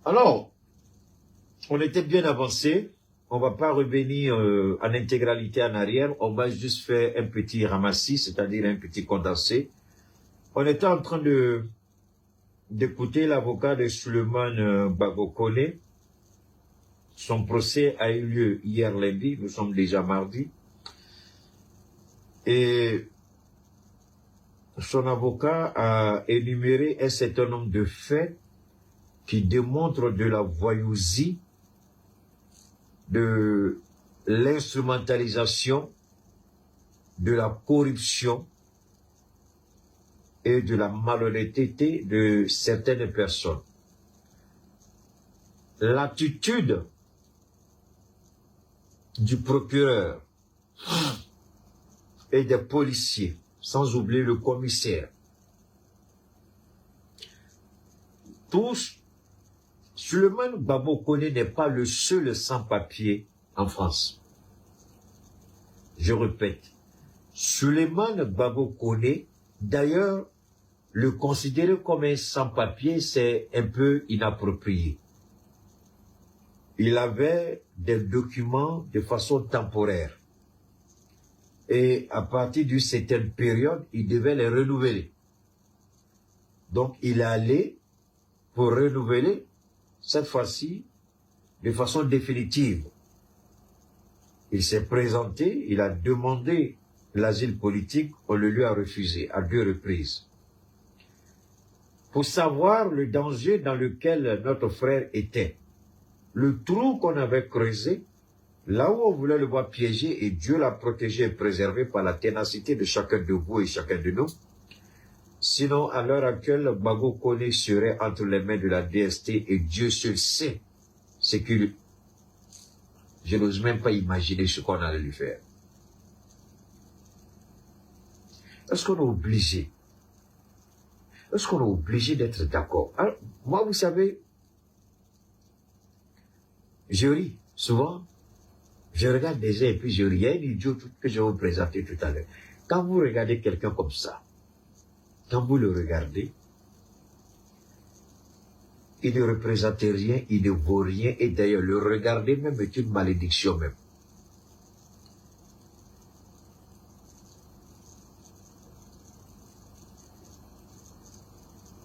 Alors, on était bien avancé. On ne va pas revenir en intégralité en arrière. On va juste faire un petit ramassis, c'est-à-dire un petit condensé. On était en train d'écouter l'avocat de Suleiman Bagokone. Son procès a eu lieu hier lundi. Nous sommes déjà mardi. Et son avocat a énuméré un certain nombre de faits qui démontrent de la voyousie, de l'instrumentalisation, de la corruption et de la malhonnêteté de certaines personnes. L'attitude du procureur et des policiers, sans oublier le commissaire, tous, Suleiman Bagokone n'est pas le seul sans-papier en France. Je répète, Suleiman Bagokone, d'ailleurs, le considérer comme un sans-papier, c'est un peu inapproprié. Il avait des documents de façon temporaire. Et à partir d'une certaine période, il devait les renouveler. Donc, il est allé pour renouveler, cette fois-ci, de façon définitive. Il s'est présenté, il a demandé l'asile politique, on le lui a refusé à 2 reprises. Pour savoir le danger dans lequel notre frère était, le trou qu'on avait creusé, là où on voulait le voir piégé, et Dieu l'a protégé et préservé par la ténacité de chacun de vous et chacun de nous. Sinon, à l'heure actuelle, Bagokone serait entre les mains de la DST et Dieu seul sait ce qu'il... Je n'ose même pas imaginer ce qu'on allait lui faire. Est-ce qu'on est obligé? Est-ce qu'on est obligé d'être d'accord? Alors, moi, vous savez, je ris souvent. Je regarde des gens et puis je ris. Il y a un idiot que je vais vous présenter tout à l'heure. Quand vous regardez quelqu'un comme ça, quand vous le regardez, il ne représente rien, il ne vaut rien, et d'ailleurs le regarder même est une malédiction même.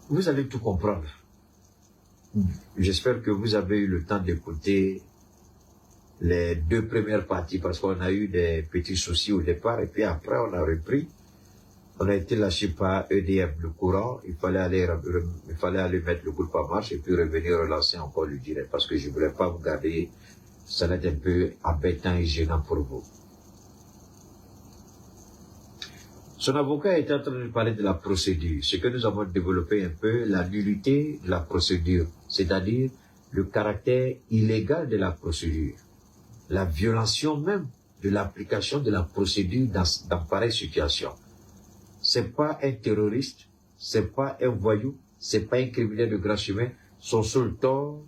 Vous allez tout comprendre. J'espère que vous avez eu le temps d'écouter les 2 premières parties, parce qu'on a eu des petits soucis au départ, et puis après on a repris. On a été lâché par EDF, le courant, il fallait aller mettre le groupe en marche et puis revenir relancer encore le direct, parce que je ne voulais pas vous garder, ça va être un peu embêtant et gênant pour vous. Son avocat est en train de parler de la procédure, ce que nous avons développé un peu, la nullité de la procédure, c'est-à-dire le caractère illégal de la procédure, la violation même de l'application de la procédure dans pareille situation. C'est pas un terroriste, c'est pas un voyou, c'est pas un criminel de grand chemin. Son seul tort,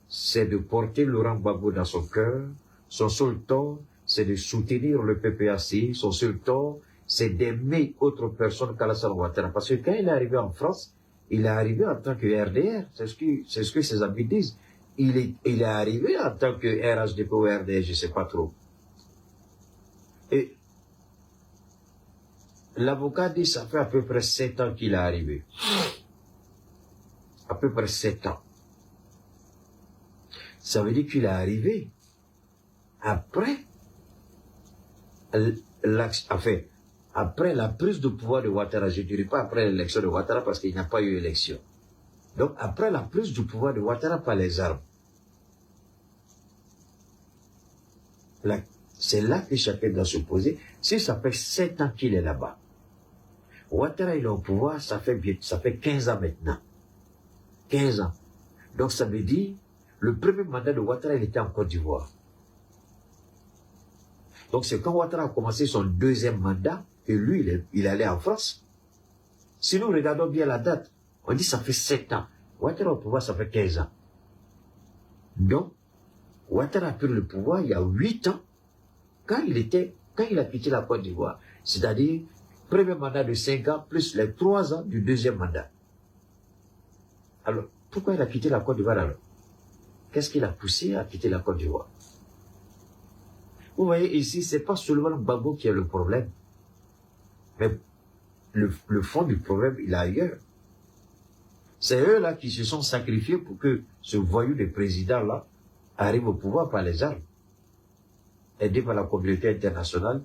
c'est de porter Laurent Gbagbo dans son cœur. Son seul tort, c'est de soutenir le PPAC. Son seul tort, c'est d'aimer autre personne qu'Alassane Ouattara. Parce que quand il est arrivé en France, il est arrivé en tant que RDR. C'est ce que ses amis disent. Il est arrivé en tant que RHDP ou RDR, je sais pas trop. Et l'avocat dit ça fait à peu près 7 ans qu'il est arrivé. À peu près 7 ans. Ça veut dire qu'il est arrivé après après la prise de pouvoir de Ouattara. Je ne dirais pas après l'élection de Ouattara parce qu'il n'y a pas eu élection. Donc après la prise du pouvoir de Ouattara par les armes. C'est là que chacun doit se poser. Si ça fait 7 ans qu'il est là-bas, Ouattara il est au pouvoir, ça fait 15 ans maintenant. 15 ans. Donc ça veut dire, le premier mandat de Ouattara, il était en Côte d'Ivoire. Donc c'est quand Ouattara a commencé son 2e mandat, que lui, il allait en France. Si nous regardons bien la date, on dit ça fait 7 ans. Ouattara au pouvoir, ça fait 15 ans. Donc, Ouattara a pris le pouvoir il y a 8 ans, quand il a quitté la Côte d'Ivoire. C'est-à-dire, premier mandat de 5 ans, plus les 3 ans du 2e mandat. Alors, pourquoi il a quitté la Côte d'Ivoire alors? Qu'est-ce qui l'a poussé à quitter la Côte d'Ivoire? Vous voyez, ici, c'est pas seulement le Gbagbo qui a le problème. Mais le fond du problème, il est ailleurs. C'est eux là qui se sont sacrifiés pour que ce voyou de président là arrive au pouvoir par les armes, aidé par la communauté internationale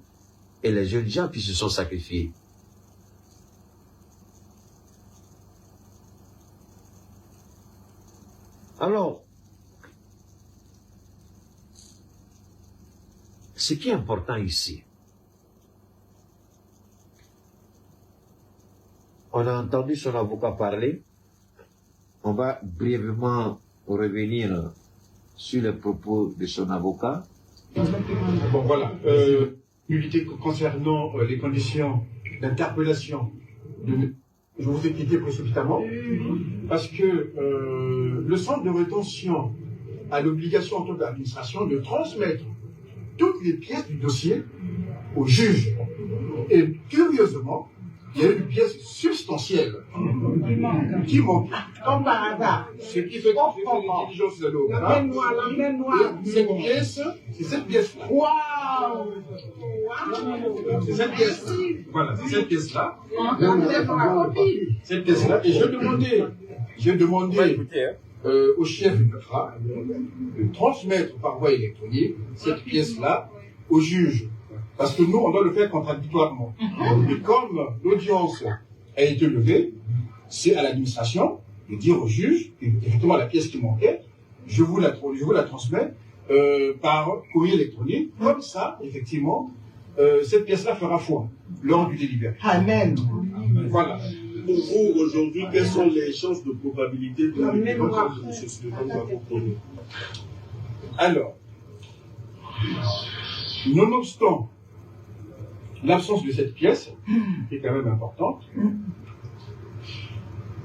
et les jeunes gens qui se sont sacrifiés. Alors, ce qui est important ici, on a entendu son avocat parler. On va brièvement revenir sur les propos de son avocat. Bon, voilà. Nulité concernant les conditions d'interpellation. Je vous ai quitté précipitamment parce que le centre de rétention a l'obligation en tant qu'administration de transmettre toutes les pièces du dossier au juge. Et curieusement, il y a eu une pièce substantielle qui manque. Comme par hasard. Ce qui fait que j'ai fait une diligence de l'eau. Cette pièce, c'est cette pièce-là. Waouh! C'est cette pièce-là. Voilà, c'est cette pièce-là. Cette pièce-là. Et j'ai demandé au chef du CRA de transmettre par voie électronique cette pièce-là au juge. Parce que nous, on doit le faire contradictoirement. Et comme l'audience a été levée, c'est à l'administration de dire au juge, effectivement, la pièce qui manquait, je vous la transmets par courrier électronique. Comme ça, effectivement, cette pièce-là fera foi lors du délibéré. Amen. Voilà. Pour vous, aujourd'hui, quelles sont les chances de probabilité de l'indépendance de M. Souleymane Gbagbo Koné? Alors, nonobstant l'absence de cette pièce, qui est quand même importante,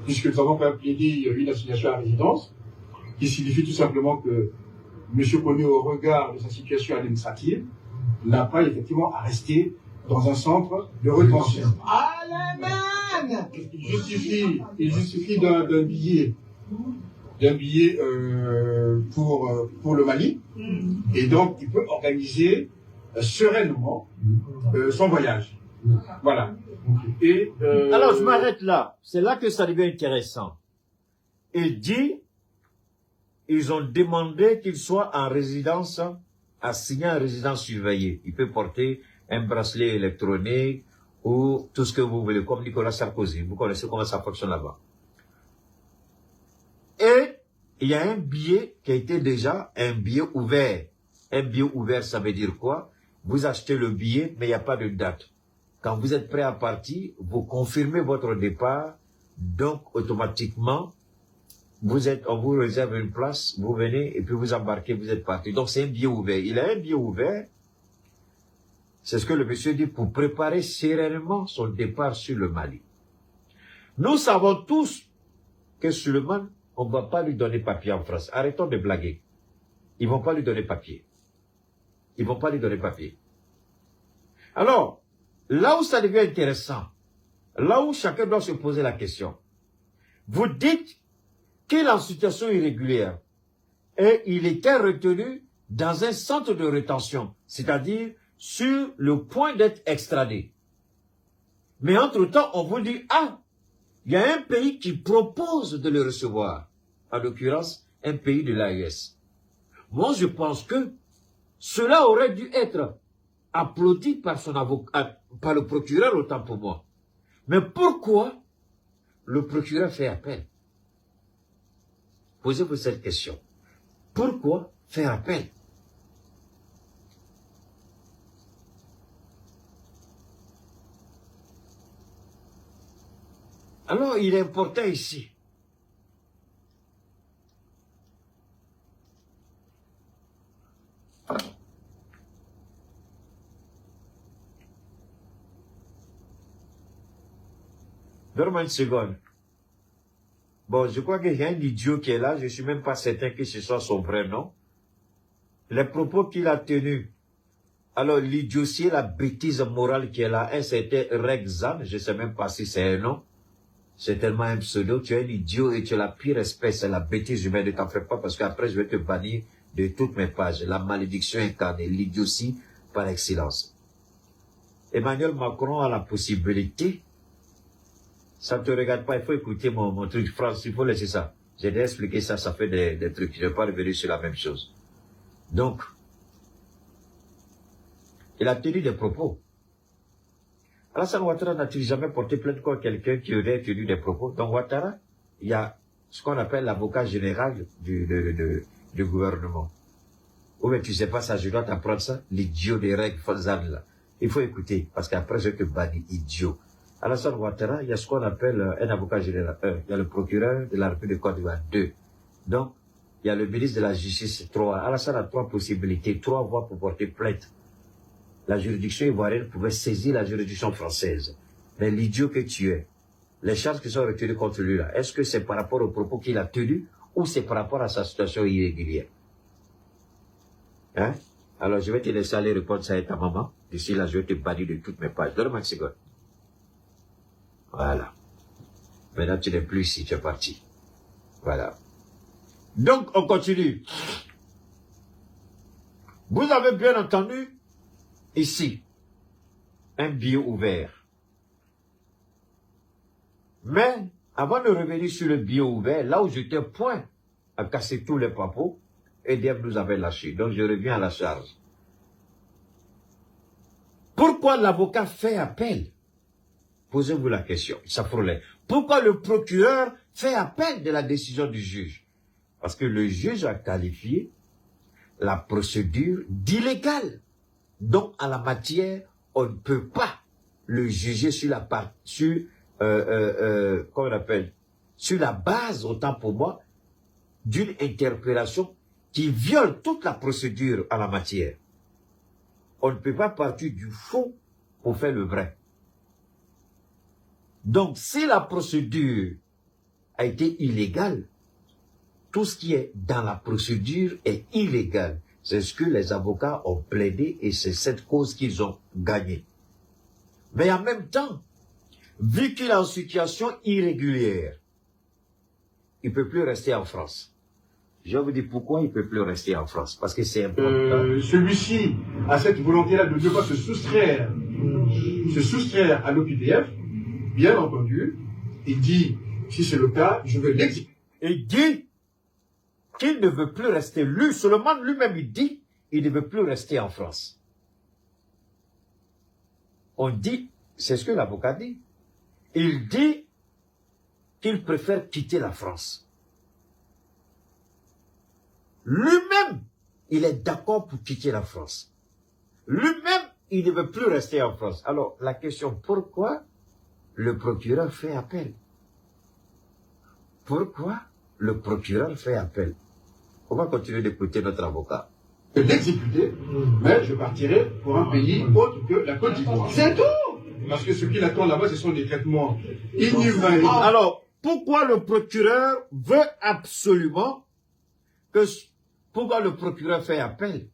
puisque nous avons quand même plaidé une assignation à résidence, qui signifie tout simplement que M. Koné, au regard de sa situation administrative, n'a pas effectivement à rester dans un centre de rétention. Amen. Il justifie d'un billet pour le Mali, et donc il peut organiser sereinement son voyage. Voilà. Et, alors, je m'arrête là. C'est là que ça devient intéressant. Il dit, ils ont demandé qu'il soit en résidence, assigné en résidence surveillée. Il peut porter un bracelet électronique ou tout ce que vous voulez, comme Nicolas Sarkozy. Vous connaissez comment ça fonctionne là-bas. Et il y a un billet qui a été déjà un billet ouvert. Un billet ouvert, ça veut dire quoi? Vous achetez le billet, mais il n'y a pas de date. Quand vous êtes prêt à partir, vous confirmez votre départ, donc automatiquement, on vous réserve une place, vous venez et puis vous embarquez, vous êtes parti. Donc c'est un billet ouvert. Il a un billet ouvert, c'est ce que le monsieur dit, pour préparer sereinement son départ sur le Mali. Nous savons tous que Souleymane, on ne va pas lui donner papier en France. Arrêtons de blaguer. Ils ne vont pas lui donner papier. Ils ne vont pas lui donner papier. Alors, là où ça devient intéressant, là où chacun doit se poser la question, vous dites qu'il est en situation irrégulière et il était retenu dans un centre de rétention, c'est-à-dire sur le point d'être extradé. Mais entre-temps, on vous dit, ah, il y a un pays qui propose de le recevoir, en l'occurrence, un pays de l'AES. Moi, je pense que cela aurait dû être applaudi par son avocat, par le procureur, autant pour moi. Mais pourquoi le procureur fait appel? Posez-vous cette question. Pourquoi faire appel? Alors, il est important ici. Donne-moi une seconde. Bon, je crois qu'il y a un idiot qui est là. Je ne suis même pas certain que ce soit son vrai nom. Les propos qu'il a tenus. Alors, l'idiotie, la bêtise morale qui est là, un certain Rexan, je ne sais même pas si c'est un nom. C'est tellement un pseudo, tu es un idiot et tu es la pire espèce, c'est la bêtise humaine, ne t'en fais pas parce qu'après je vais te bannir de toutes mes pages. La malédiction incarnée, l'idiotie par excellence. Emmanuel Macron a la possibilité, ça ne te regarde pas, il faut écouter mon truc, France, il faut laisser ça. J'ai déjà expliqué ça, ça fait des trucs, je ne vais pas revenir sur la même chose. Donc, il a tenu des propos. Alassane Ouattara n'a-t-il jamais porté plainte contre quelqu'un qui aurait tenu des propos? Donc Ouattara, il y a ce qu'on appelle l'avocat général du gouvernement. Ou bien tu sais pas ça, je dois t'apprendre ça, l'idiot des règles Fazan là. Il faut écouter, parce qu'après je te bannis, idiot. Alassane Ouattara, il y a ce qu'on appelle un avocat général. Il y a le procureur de la République de Côte d'Ivoire, 2. Donc, il y a le ministre de la Justice, 3. Alassane a 3 possibilités, 3 voies pour porter plainte. La juridiction ivoirienne pouvait saisir la juridiction française. Mais l'idiot que tu es, les charges qui sont retenues contre lui là, est-ce que c'est par rapport aux propos qu'il a tenus ou c'est par rapport à sa situation irrégulière? Hein? Alors je vais te laisser aller répondre ça à ta maman. D'ici là, je vais te bannir de toutes mes pages. Donne-moi une seconde. Voilà. Maintenant, tu n'es plus ici, tu es parti. Voilà. Donc, on continue. Vous avez bien entendu ici, un bio ouvert. Mais, avant de revenir sur le bio ouvert, là où j'étais point à casser tous les papos, EDF nous avait lâchés. Donc, je reviens à la charge. Pourquoi l'avocat fait appel? Posez-vous la question, ça frôlait. Pourquoi le procureur fait appel de la décision du juge? Parce que le juge a qualifié la procédure d'illégale. Donc, en la matière, on ne peut pas le juger sur la part, comment on appelle, sur la base, autant pour moi, d'une interpellation qui viole toute la procédure en la matière. On ne peut pas partir du faux pour faire le vrai. Donc, si la procédure a été illégale, tout ce qui est dans la procédure est illégal. C'est ce que les avocats ont plaidé et c'est cette cause qu'ils ont gagnée. Mais en même temps, vu qu'il est en situation irrégulière, il ne peut plus rester en France. Je vais vous dire pourquoi il ne peut plus rester en France. Parce que c'est important. Celui-ci a cette volonté-là de devoir se soustraire à l'OQTF, bien entendu. Il dit, si c'est le cas, je vais l'exécuter. Il dit qu'il ne veut plus rester. Lui, seulement lui-même, il dit, il ne veut plus rester en France. On dit, c'est ce que l'avocat dit. Il dit qu'il préfère quitter la France. Lui-même, il est d'accord pour quitter la France. Lui-même, il ne veut plus rester en France. Alors, la question, pourquoi le procureur fait appel? Pourquoi le procureur fait appel? On va continuer d'écouter notre avocat. L'exécuter, mais je partirai pour un pays autre que la Côte d'Ivoire. C'est tout! Parce que ce qui l'attend là-bas, ce sont des traitements inhumains. Alors, pourquoi le procureur veut absolument que... Pourquoi le procureur fait appel?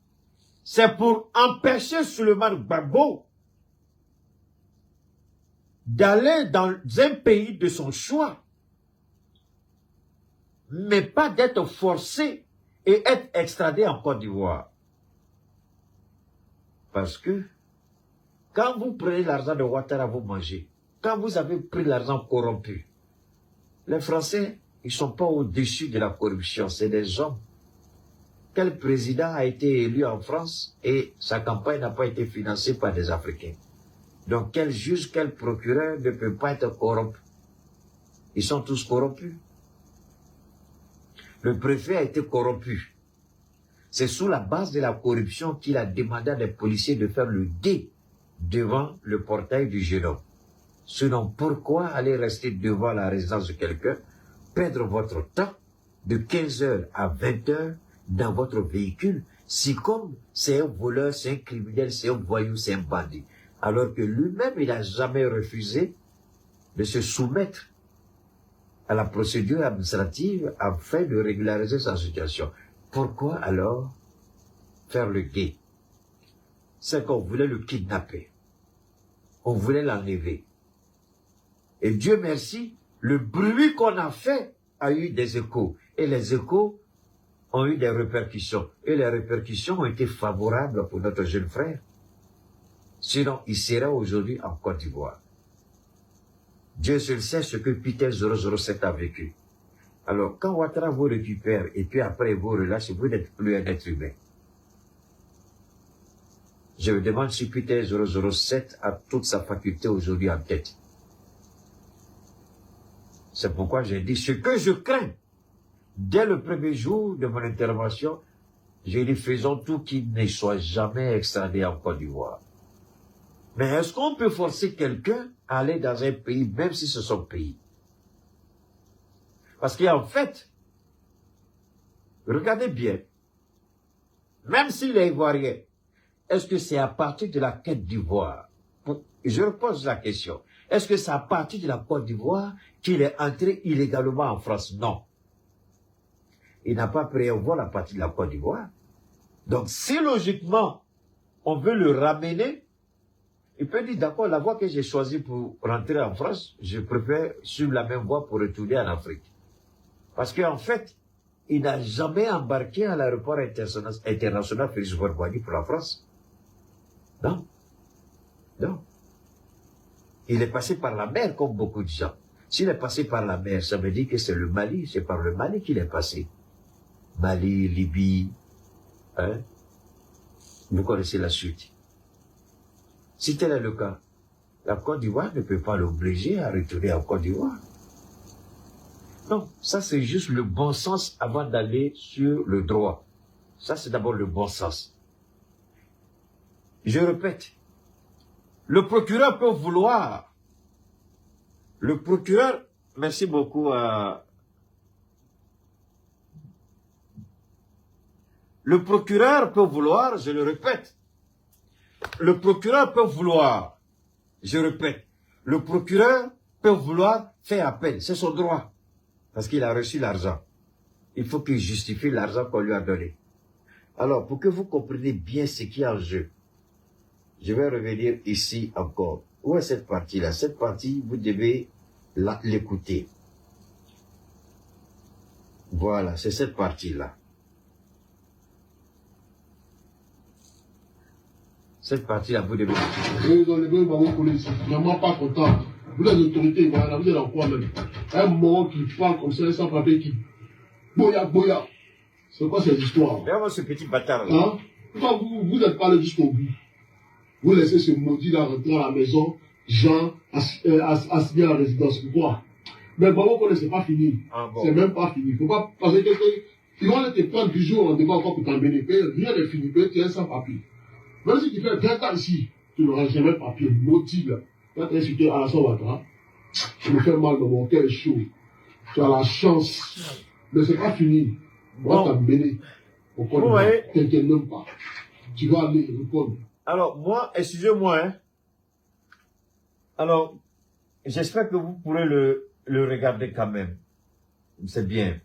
C'est pour empêcher Souleymane Gbagbo d'aller dans un pays de son choix, mais pas d'être forcé et être extradé en Côte d'Ivoire. Parce que quand vous prenez l'argent de Ouattara, vous mangez. Quand vous avez pris l'argent corrompu, les Français, ils ne sont pas au-dessus de la corruption, c'est des hommes. Quel président a été élu en France et sa campagne n'a pas été financée par des Africains? Donc quel juge, quel procureur ne peut pas être corrompu? Ils sont tous corrompus. Le préfet a été corrompu. C'est sous la base de la corruption qu'il a demandé à des policiers de faire le guet devant le portail du jeune homme. Sinon, pourquoi aller rester devant la résidence de quelqu'un, perdre votre temps de 15h à 20h dans votre véhicule, si comme c'est un voleur, c'est un criminel, c'est un voyou, c'est un bandit, alors que lui-même, il n'a jamais refusé de se soumettre à la procédure administrative afin de régulariser sa situation. Pourquoi alors faire le guet? C'est qu'on voulait le kidnapper. On voulait l'enlever. Et Dieu merci, le bruit qu'on a fait a eu des échos. Et les échos ont eu des répercussions. Et les répercussions ont été favorables pour notre jeune frère. Sinon, il serait aujourd'hui en Côte d'Ivoire. Dieu seul sait ce que Peter 007 a vécu. Alors, quand Ouattara vous récupère et puis après vous relâche, vous n'êtes plus un être humain. Je me demande si Peter 007 a toute sa faculté aujourd'hui en tête. C'est pourquoi j'ai dit ce que je crains. Dès le premier jour de mon intervention, j'ai dit faisons tout qu'il ne soit jamais extradé en Côte d'Ivoire. Mais est-ce qu'on peut forcer quelqu'un à aller dans un pays, même si c'est son pays? Parce qu'en fait, regardez bien, même s'il est ivoirien, est-ce que c'est à partir de la Côte d'Ivoire? Je repose la question. Est-ce que c'est à partir de la Côte d'Ivoire qu'il est entré illégalement en France? Non. Il n'a pas pris un vol à partir de la Côte d'Ivoire. Donc, si logiquement, on veut le ramener, il peut dire, d'accord, la voie que j'ai choisie pour rentrer en France, je préfère suivre la même voie pour retourner en Afrique. Parce qu'en fait, il n'a jamais embarqué à l'aéroport international Félix Houphouët-Boigny pour la France. Non. Non. Il est passé par la mer comme beaucoup de gens. S'il est passé par la mer, ça veut dire que c'est le Mali, c'est par le Mali qu'il est passé. Mali, Libye, hein? Vous connaissez la suite. Si tel est le cas, la Côte d'Ivoire ne peut pas l'obliger à retourner en Côte d'Ivoire. Non, ça c'est juste le bon sens avant d'aller sur le droit. Ça c'est d'abord le bon sens. Je répète, le procureur peut vouloir. Le procureur, merci beaucoup à... Le procureur peut vouloir, je le répète, le procureur peut vouloir, je répète, le procureur peut vouloir faire appel, c'est son droit, parce qu'il a reçu l'argent. Il faut qu'il justifie l'argent qu'on lui a donné. Alors, pour que vous compreniez bien ce qui est en jeu, je vais revenir ici encore. Où est cette partie-là? Cette partie, vous devez l'écouter. Voilà, c'est cette partie-là. Cette partie-là, vous devez l'écouter. Vraiment pas content. Vous, les autorités, voilà, vous êtes en quoi même? Un mort qui parle comme ça, sans papier qui... Boya, boya. C'est quoi cette histoire? Regarde ce petit bâtard-là. Hein? Pourquoi vous êtes pas allé jusqu'au bout? Vous laissez ce maudit-là rentrer à la maison, Jean, assigné à la résidence. Pourquoi? Mais bon, c'est pas fini. Ah, bon. C'est même pas fini. Faut pas passer quelqu'un qui va te prendre du jour au rendez-vous encore pour t'emmener. Rien n'est fini. Tu es sans papier. Même si tu fais 20 ans ici, tu n'auras jamais de papier. Maudit, là. Quand tu es insulté à la Ouattara, tu me fais mal dans mon cœur chaud. Tu as la chance. Mais c'est pas fini. On va t'emmener. Vous voyez? Quelqu'un n'aime pas. Tu vas aller répondre. Alors, moi, excusez-moi, hein. Alors, j'espère que vous pourrez le regarder quand même. C'est bien.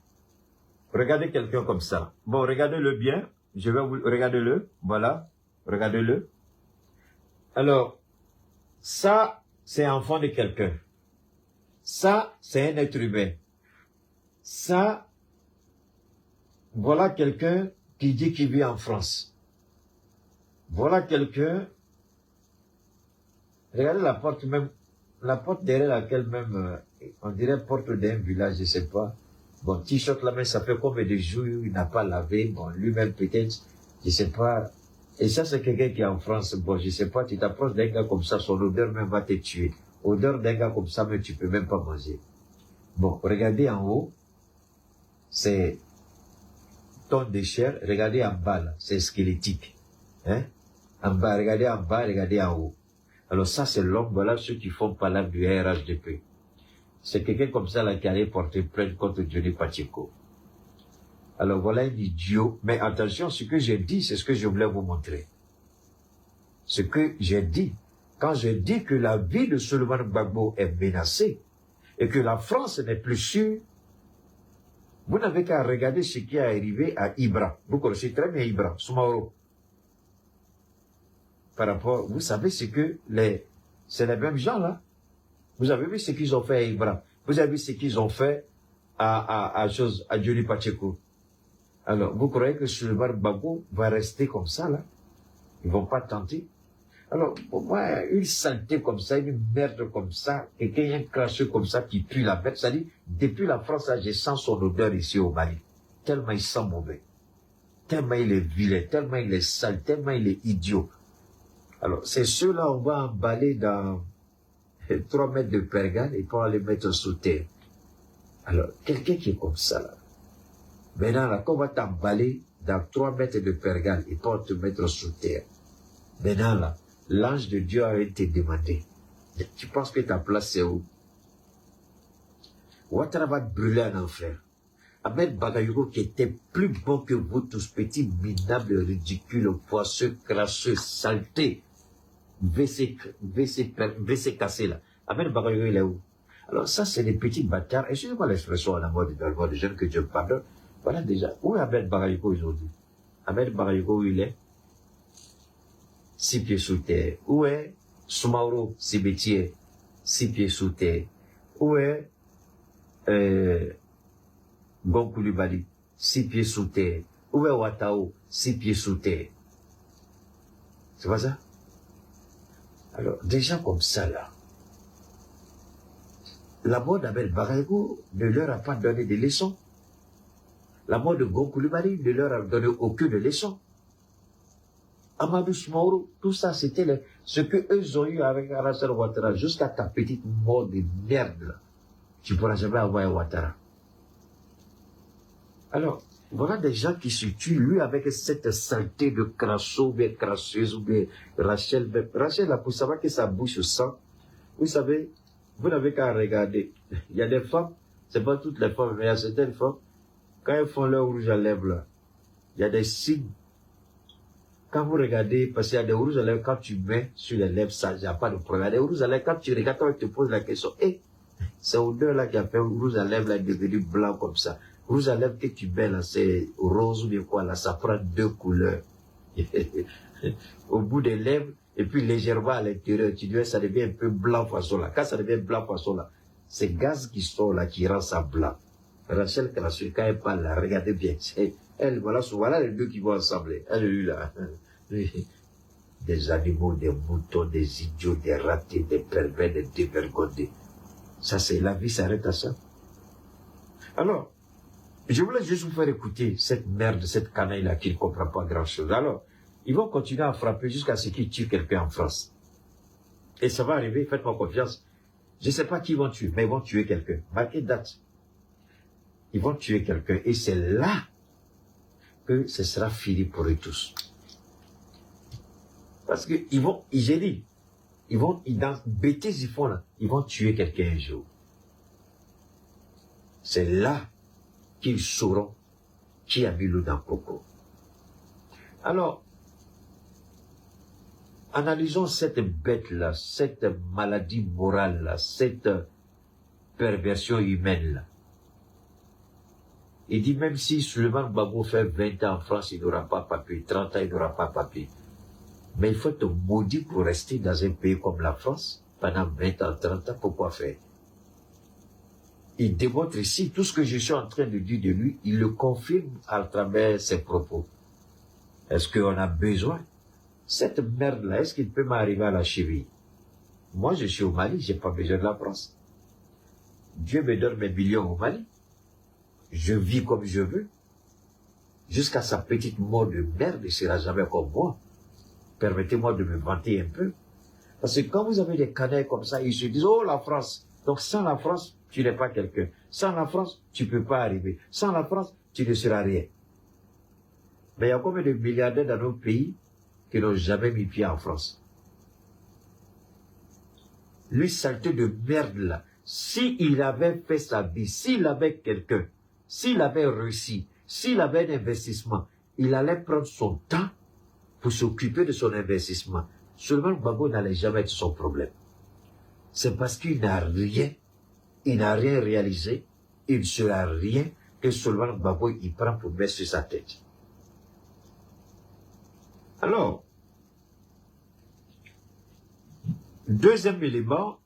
Regardez quelqu'un comme ça. Bon, regardez-le bien. Je vais vous... Regardez-le. Voilà. Regardez-le. Alors, ça, c'est enfant de quelqu'un. Ça, c'est un être humain. Ça, voilà quelqu'un qui dit qu'il vit en France. Voilà quelqu'un. Regardez la porte même, la porte derrière laquelle même, on dirait porte d'un village, je sais pas. Bon, t-shirt là, mais ça fait combien de jours il n'a pas lavé. Bon, lui-même peut-être, je sais pas. Et ça, c'est quelqu'un qui est en France. Bon, je sais pas, tu t'approches d'un gars comme ça, son odeur même va te tuer. Odeur d'un gars comme ça, mais tu peux même pas manger. Bon, regardez en haut, c'est tonne de chair. Regardez en bas là, c'est squelettique. Hein? En bas, regardez en haut. Alors ça, c'est l'homme, voilà ceux qui font parler du RHDP. C'est quelqu'un comme ça là qui allait porter plainte contre Johnny Pacheco. Alors voilà un idiot. Mais attention, ce que j'ai dit, c'est ce que je voulais vous montrer. Ce que j'ai dit. Quand j'ai dit que la vie de Souleymane Gbagbo est menacée et que la France n'est plus sûre, vous n'avez qu'à regarder ce qui est arrivé à Ibra. Vous connaissez très bien Ibra, Soumaoro. Par rapport, vous savez ce que c'est les mêmes gens là. Vous avez vu ce qu'ils ont fait à Ibra. Vous avez vu ce qu'ils ont fait à Johnny Pacheco. Alors, vous croyez que Suleiman Gbagbo va rester comme ça, là? Ils vont pas tenter. Alors, pour moi, une saleté comme ça, une merde comme ça, quelqu'un cracheux comme ça qui pue la bête, ça dit, depuis la France, là, je sens son odeur ici au Mali. Tellement il sent mauvais. Tellement il est vilain, tellement il est sale, tellement il est idiot. Alors, c'est ceux-là, on va emballer dans 3 mètres de pergane et pour les mettre sous terre. Alors, quelqu'un qui est comme ça, là. Maintenant, là, qu'on va t'emballer dans 3 mètres de pergane et pour te mettre sous terre. Maintenant, là, l'ange de Dieu a été demandé. Tu penses que ta place, c'est où? Ouattara va brûler en enfer. Ahmed Bagayoko, qui était plus bon que vous tous, petits, minables, ridicules, poisseux, crasseux, saletés, WC cassé, là. Ahmed Bagayoko, il est où? Alors ça, c'est des petits bâtards. Excusez-moi l'expression à la mode dans le monde des jeunes que Dieu pardonne. Voilà déjà. Où est Ahmed Bagayoko aujourd'hui? Ahmed Bagayoko, où il est? 6 pieds sous terre. Où est Soumaoro Sibetier? 6 pieds sous terre. Où est Gonkoulibaly? 6 pieds sous terre. Où est Ouattao? 6 pieds sous terre. C'est pas ça? Alors, des gens comme ça, là, la mort d'Ahmed Bagayoko ne leur a pas donné de leçons. La mort de Gonkoulibaly ne leur a donné aucune leçon. Amadou Soumaoro, tout ça, c'était ce que eux ont eu avec Alassane Ouattara, jusqu'à ta petite mort de merde, là. Tu ne pourras jamais avoir Ouattara. Alors, voilà des gens qui se tuent, lui, avec cette saleté de crasso, ou bien crasseuse, ou bien Rachel. Rachel, là, pour savoir que sa bouche sent, vous savez, vous n'avez qu'à regarder. Il y a des femmes, c'est pas toutes les femmes, mais il y a certaines femmes, quand elles font leur rouge à lèvres, là, il y a des signes. Quand vous regardez, parce qu'il y a des rouges à lèvres, quand tu mets sur les lèvres, ça, il n'y a pas de problème. Il y a des rouges à lèvres, quand tu regardes, on te pose la question, c'est odeur-là qui a fait rouge à lèvres, là, est devenu blanc comme ça. Rouge à lèvres que tu mets, là, c'est rose ou bien quoi, là, ça prend 2 couleurs. Au bout des lèvres, et puis légèrement à l'intérieur, tu dis, ça devient un peu blanc façon là. Quand ça devient blanc façon là, c'est gaz qui sort là, qui rend ça blanc. Rachel Kalassou, quand elle parle là, regardez bien. Elle, voilà les deux qui vont ensemble. Elle, lui, là. Des animaux, des moutons, des idiots, des ratés, des pervers, des dévergondés. Ça, c'est, la vie s'arrête à ça. Alors, je voulais juste vous faire écouter cette merde, cette canaille-là qui ne comprend pas grand-chose. Alors, ils vont continuer à frapper jusqu'à ce qu'ils tuent quelqu'un en France. Et ça va arriver, faites-moi confiance. Je ne sais pas qui ils vont tuer, mais ils vont tuer quelqu'un. Marquez date. Ils vont tuer quelqu'un. Et c'est là que ce sera fini pour eux tous. Parce que j'ai dit, dans bêtises ils font là, ils vont tuer quelqu'un un jour. C'est là qu'ils sauront qui a mis l'eau dans le coco. Alors, analysons cette bête-là, cette maladie morale-là, cette perversion humaine-là. Il dit même si Suleiman Gbagbo fait 20 ans en France, il n'aura pas papier, 30 ans, il n'aura pas papier. Mais il faut être maudit pour rester dans un pays comme la France pendant 20 ans, 30 ans, pourquoi faire? Il démontre ici tout ce que je suis en train de dire de lui, il le confirme à travers ses propos. Est-ce qu'on a besoin? Cette merde-là, est-ce qu'il peut m'arriver à la cheville? Moi, je suis au Mali, j'ai pas besoin de la France. Dieu me donne mes millions au Mali. Je vis comme je veux. Jusqu'à sa petite mort de merde, il ne sera jamais comme moi. Permettez-moi de me vanter un peu. Parce que quand vous avez des canailles comme ça, ils se disent, oh la France. Donc sans la France, tu n'es pas quelqu'un. Sans la France, tu ne peux pas arriver. Sans la France, tu ne seras rien. Mais il y a combien de milliardaires dans nos pays qui n'ont jamais mis pied en France? Lui, saleté de merde là, s'il avait fait sa vie, s'il avait quelqu'un, s'il avait réussi, s'il avait un investissement, il allait prendre son temps pour s'occuper de son investissement. Suleiman Gbagbo n'allait jamais être son problème. C'est parce qu'il n'a rien, il n'a rien réalisé, il ne sera rien que Suleiman Gbagbo il prend pour mettre sur sa tête. Alors, deuxième élément,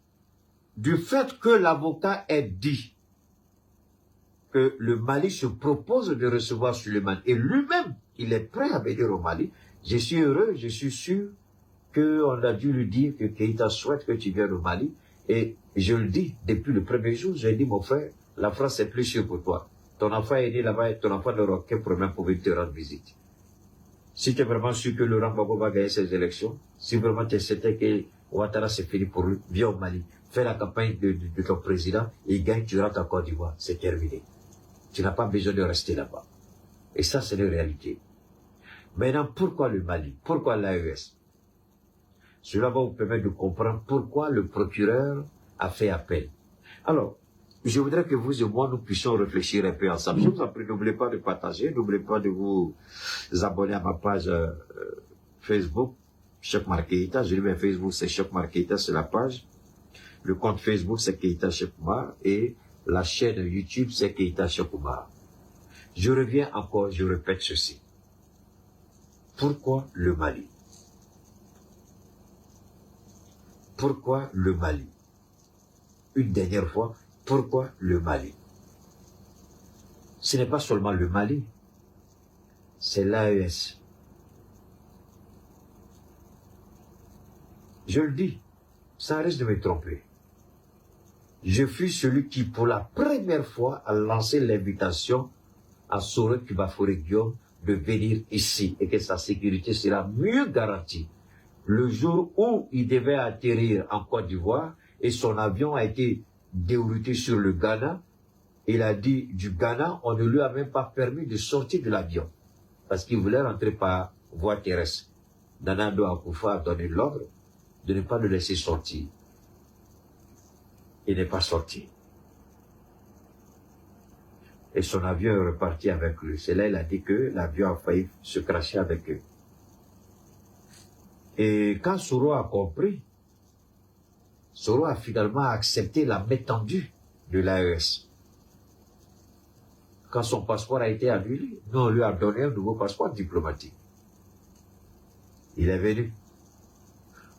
du fait que l'avocat ait dit que le Mali se propose de recevoir Suleiman et lui-même, il est prêt à venir au Mali, je suis heureux, je suis sûr qu'on a dû lui dire que Keïta souhaite que tu viennes au Mali. Et je le dis, depuis le premier jour, j'ai dit, mon frère, la France est plus sûre pour toi. Ton enfant est né là-bas et ton enfant n'aura aucun problème pour venir te rendre visite. Si tu es vraiment sûr que Laurent Gbagbo va gagner ces élections, si vraiment tu es certain que Ouattara c'est fini pour lui, viens au Mali, fais la campagne de ton président et gagne, tu rentres en Côte d'Ivoire, c'est terminé. Tu n'as pas besoin de rester là-bas. Et ça, c'est la réalité. Maintenant, pourquoi le Mali? Pourquoi l'AES? Cela va vous permettre de comprendre pourquoi le procureur a fait appel. Alors, je voudrais que vous et moi, nous puissions réfléchir un peu ensemble. Je vous en prie, n'oubliez pas de partager, n'oubliez pas de vous abonner à ma page Facebook, Cheikh Oumar Keïta. Je dis bien Facebook, c'est Cheikh Oumar Keïta, c'est la page. Le compte Facebook, c'est Keïta Cheikh Oumar. Et la chaîne YouTube, c'est Keïta Cheikh Oumar. Je reviens encore, je répète ceci. Pourquoi le Mali? Pourquoi le Mali? Une dernière fois, pourquoi le Mali? Ce n'est pas seulement le Mali, c'est l'AES. Je le dis, ça risque de me tromper. Je fus celui qui, pour la première fois, a lancé l'invitation à Soro Kibafore Guillaume de venir ici et que sa sécurité sera mieux garantie. Le jour où il devait atterrir en Côte d'Ivoire et son avion a été dérouté sur le Ghana, il a dit du Ghana, on ne lui a même pas permis de sortir de l'avion parce qu'il voulait rentrer par voie terrestre. Nana Addo Akufo a donné l'ordre de ne pas le laisser sortir. Il n'est pas sorti. Et son avion est reparti avec lui. C'est là il a dit que l'avion a failli se cracher avec eux. Et quand Soro a compris, Soro a finalement accepté la main tendue de l'AES. Quand son passeport a été annulé, nous on lui a donné un nouveau passeport diplomatique. Il est venu.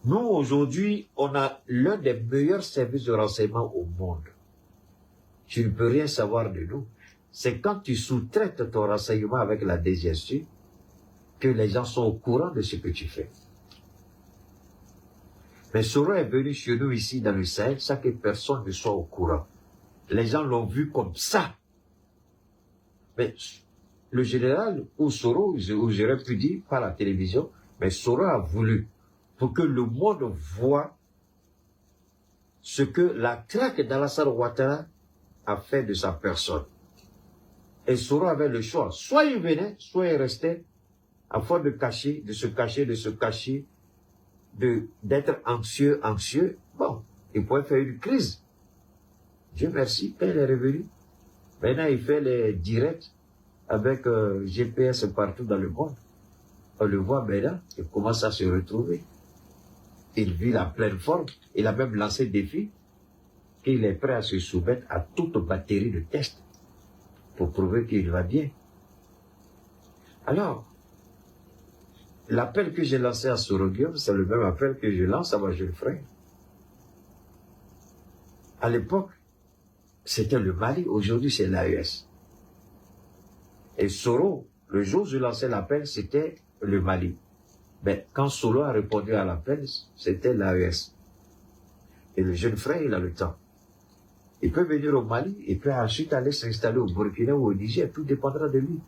Nous aujourd'hui, on a l'un des meilleurs services de renseignement au monde. Tu ne peux rien savoir de nous. C'est quand tu sous-traites ton renseignement avec la DGSU que les gens sont au courant de ce que tu fais. Mais Soro est venu chez nous ici dans le Sahel sans que personne ne soit au courant. Les gens l'ont vu comme ça. Mais le général ou Soro, ou j'aurais pu dire par la télévision, mais Soro a voulu pour que le monde voit ce que la traque d'Alassane Ouattara a fait de sa personne. Et Soro avait le choix. Soit il venait, soit il restait, afin de cacher, de se cacher, d'être anxieux. Bon, il pouvait faire une crise. Dieu merci, quand il est revenu. Maintenant, il fait les directs avec GPS partout dans le monde. On le voit maintenant, il commence à se retrouver. Il vit la pleine forme. Il a même lancé le défi qu'il est prêt à se soumettre à toute batterie de tests pour prouver qu'il va bien. Alors, l'appel que j'ai lancé à Soro Guillaume, c'est le même appel que je lance à ma jeune frère. À l'époque, c'était le Mali, aujourd'hui c'est l'AES. Et Soro, le jour où je lançais l'appel, c'était le Mali. Mais quand Soro a répondu à l'appel, c'était l'AES. Et le jeune frère, il a le temps. Il peut venir au Mali, il peut ensuite aller s'installer au Burkina ou au Niger, tout dépendra de lui.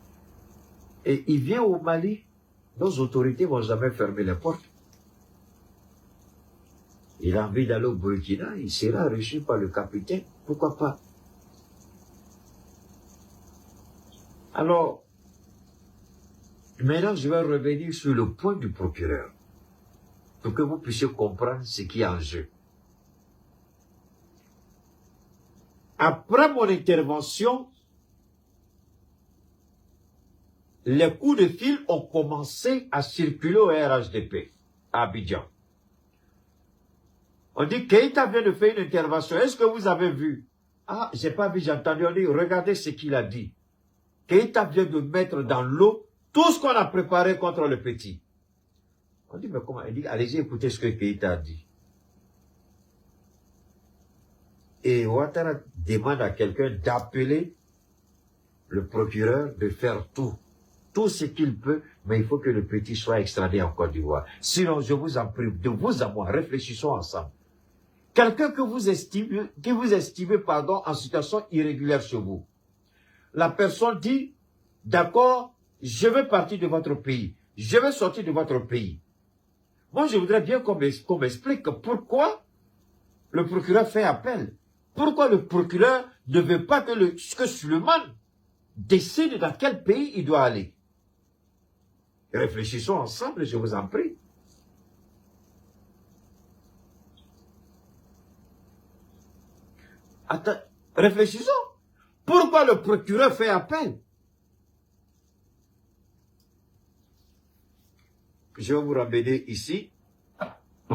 Et il vient au Mali, nos autorités vont jamais fermer les portes. Il a envie d'aller au Burkina, il sera reçu par le capitaine, pourquoi pas? Alors, maintenant je vais revenir sur le point du procureur, pour que vous puissiez comprendre ce qui est en jeu. Après mon intervention, les coups de fil ont commencé à circuler au RHDP, à Abidjan. On dit, Keïta vient de faire une intervention. Est-ce que vous avez vu? Ah, j'ai pas vu, j'ai entendu. On dit, regardez ce qu'il a dit. Keïta vient de mettre dans l'eau tout ce qu'on a préparé contre le petit. On dit, mais comment? Il dit, allez-y, écoutez ce que Keïta a dit. Et Ouattara demande à quelqu'un d'appeler le procureur de faire tout ce qu'il peut, mais il faut que le petit soit extradé en Côte d'Ivoire. Sinon, je vous en prie, de vous à moi, réfléchissons ensemble. Quelqu'un que vous estimez, en situation irrégulière chez vous. La personne dit, d'accord, je vais partir de votre pays. Je vais sortir de votre pays. Moi, je voudrais bien qu'on m'explique pourquoi le procureur fait appel. Pourquoi le procureur ne veut pas que Suleiman décide dans quel pays il doit aller. Réfléchissons ensemble, je vous en prie. Attends, réfléchissons. Pourquoi le procureur fait appel? Je vais vous ramener ici.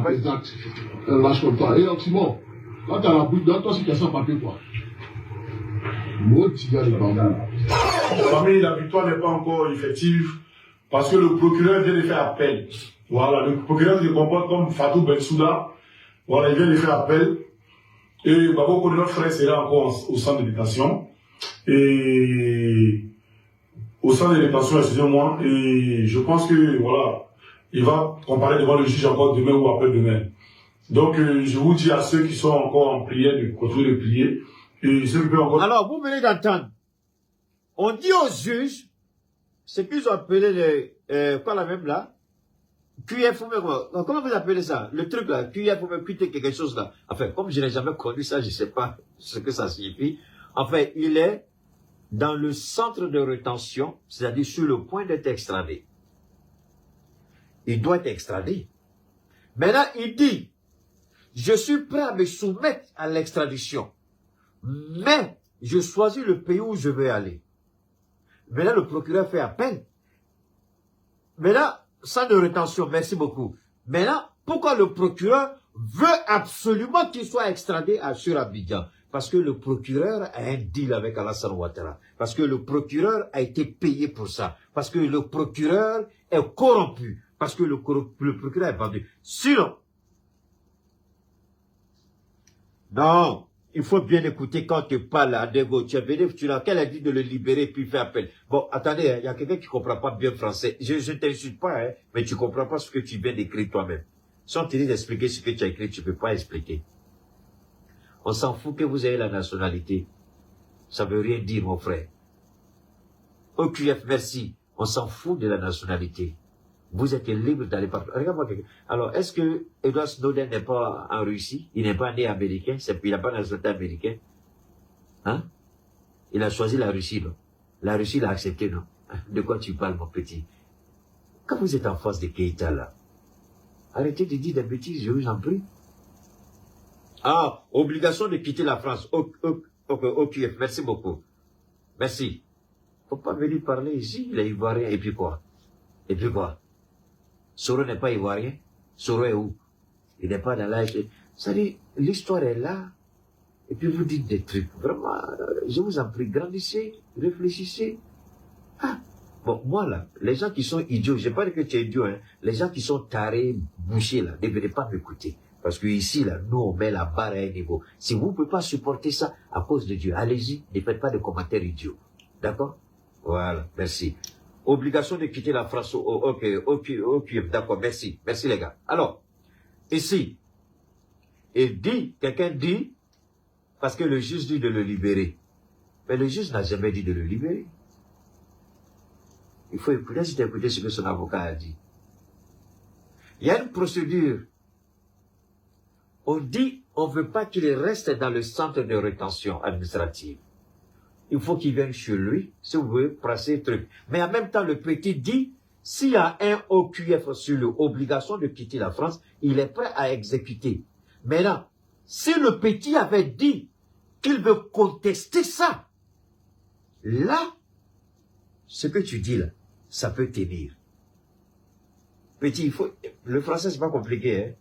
Exact. Lâche comme toi. Et Simon, quand tu as la bouche dans toi, si tu as sans papier, quoi. La famille, la victoire n'est pas encore effective parce que le procureur vient de faire appel. Voilà, le procureur se comporte comme Fatou Bensouda. Voilà, il vient de faire appel. Et Babo, notre frère, sera encore au centre de détention. Et au centre de détention, excusez-moi. Et je pense que, voilà, il va comparer devant le juge encore demain ou après-demain. Donc, je vous dis à ceux qui sont encore en prière de continuer de prier. Et ceux qui peuvent encore... Alors, vous venez d'entendre. On dit aux juges, ce qu'ils ont appelé quoi la même là? QF ou même, comment vous appelez ça? Le truc là, QF ou même quitter quelque chose là. Enfin, comme je n'ai jamais connu ça, je ne sais pas ce que ça signifie. Enfin, il est dans le centre de rétention, c'est-à-dire sur le point d'être extradé. Il doit être extradé. Maintenant, il dit, je suis prêt à me soumettre à l'extradition, mais je choisis le pays où je veux aller. Maintenant, le procureur fait appel. Maintenant, sans de rétention, merci beaucoup. Maintenant, pourquoi le procureur veut absolument qu'il soit extradé sur Abidjan? Parce que le procureur a un deal avec Alassane Ouattara. Parce que le procureur a été payé pour ça. Parce que le procureur est corrompu. Parce que le procureur est vendu. Sinon, non, il faut bien écouter quand tu parles à Dego. Tu es venu, qu'elle a dit de le libérer puis faire appel. Bon, attendez, il y a quelqu'un qui ne comprend pas bien français. Je ne t'insulte pas, hein, mais tu ne comprends pas ce que tu viens d'écrire toi-même. Si on te dit d'expliquer ce que tu as écrit, tu ne peux pas expliquer. On s'en fout que vous ayez la nationalité. Ça ne veut rien dire, mon frère. OQF, merci. On s'en fout de la nationalité. Vous êtes libre d'aller partout. Regarde-moi quelqu'un. Alors, est-ce que Edward Snowden n'est pas en Russie? Il n'est pas né américain? Il n'a pas la nationalité américaine? Hein? Il a choisi la Russie, non? La Russie l'a accepté, non? De quoi tu parles, mon petit? Quand vous êtes en face de Keïta, là, arrêtez de dire des bêtises, je vous en prie. Ah, obligation de quitter la France. OQF, merci beaucoup. Merci. Faut pas venir parler ici, il est ivoirien, et puis quoi? Et puis quoi? Soro n'est pas ivoirien. Soro est où? Il n'est pas dans l'âge. C'est-à-dire, l'histoire est là. Et puis vous dites des trucs. Vraiment, je vous en prie, grandissez, réfléchissez. Ah, bon, moi là, les gens qui sont idiots, je n'ai pas dit que tu es idiot, hein. Les gens qui sont tarés, bouchés là, ne venez pas m'écouter. Parce que ici, là, nous, on met la barre à un niveau. Si vous ne pouvez pas supporter ça à cause de Dieu, allez-y, ne faites pas de commentaires idiots. D'accord? Voilà, merci. Obligation de quitter la France. Ok, d'accord, merci. Merci les gars. Alors, ici, il dit, quelqu'un dit, parce que le juge dit de le libérer. Mais le juge n'a jamais dit de le libérer. Il faut écouter ce que son avocat a dit. Il y a une procédure. On dit, on ne veut pas qu'il reste dans le centre de rétention administrative. Il faut qu'il vienne chez lui, si vous voulez, passer le truc. Mais en même temps, le petit dit, s'il y a un OQF sur l'obligation de quitter la France, il est prêt à exécuter. Maintenant, si le petit avait dit qu'il veut contester ça, là, ce que tu dis là, ça peut tenir. Petit, le français c'est pas compliqué, hein.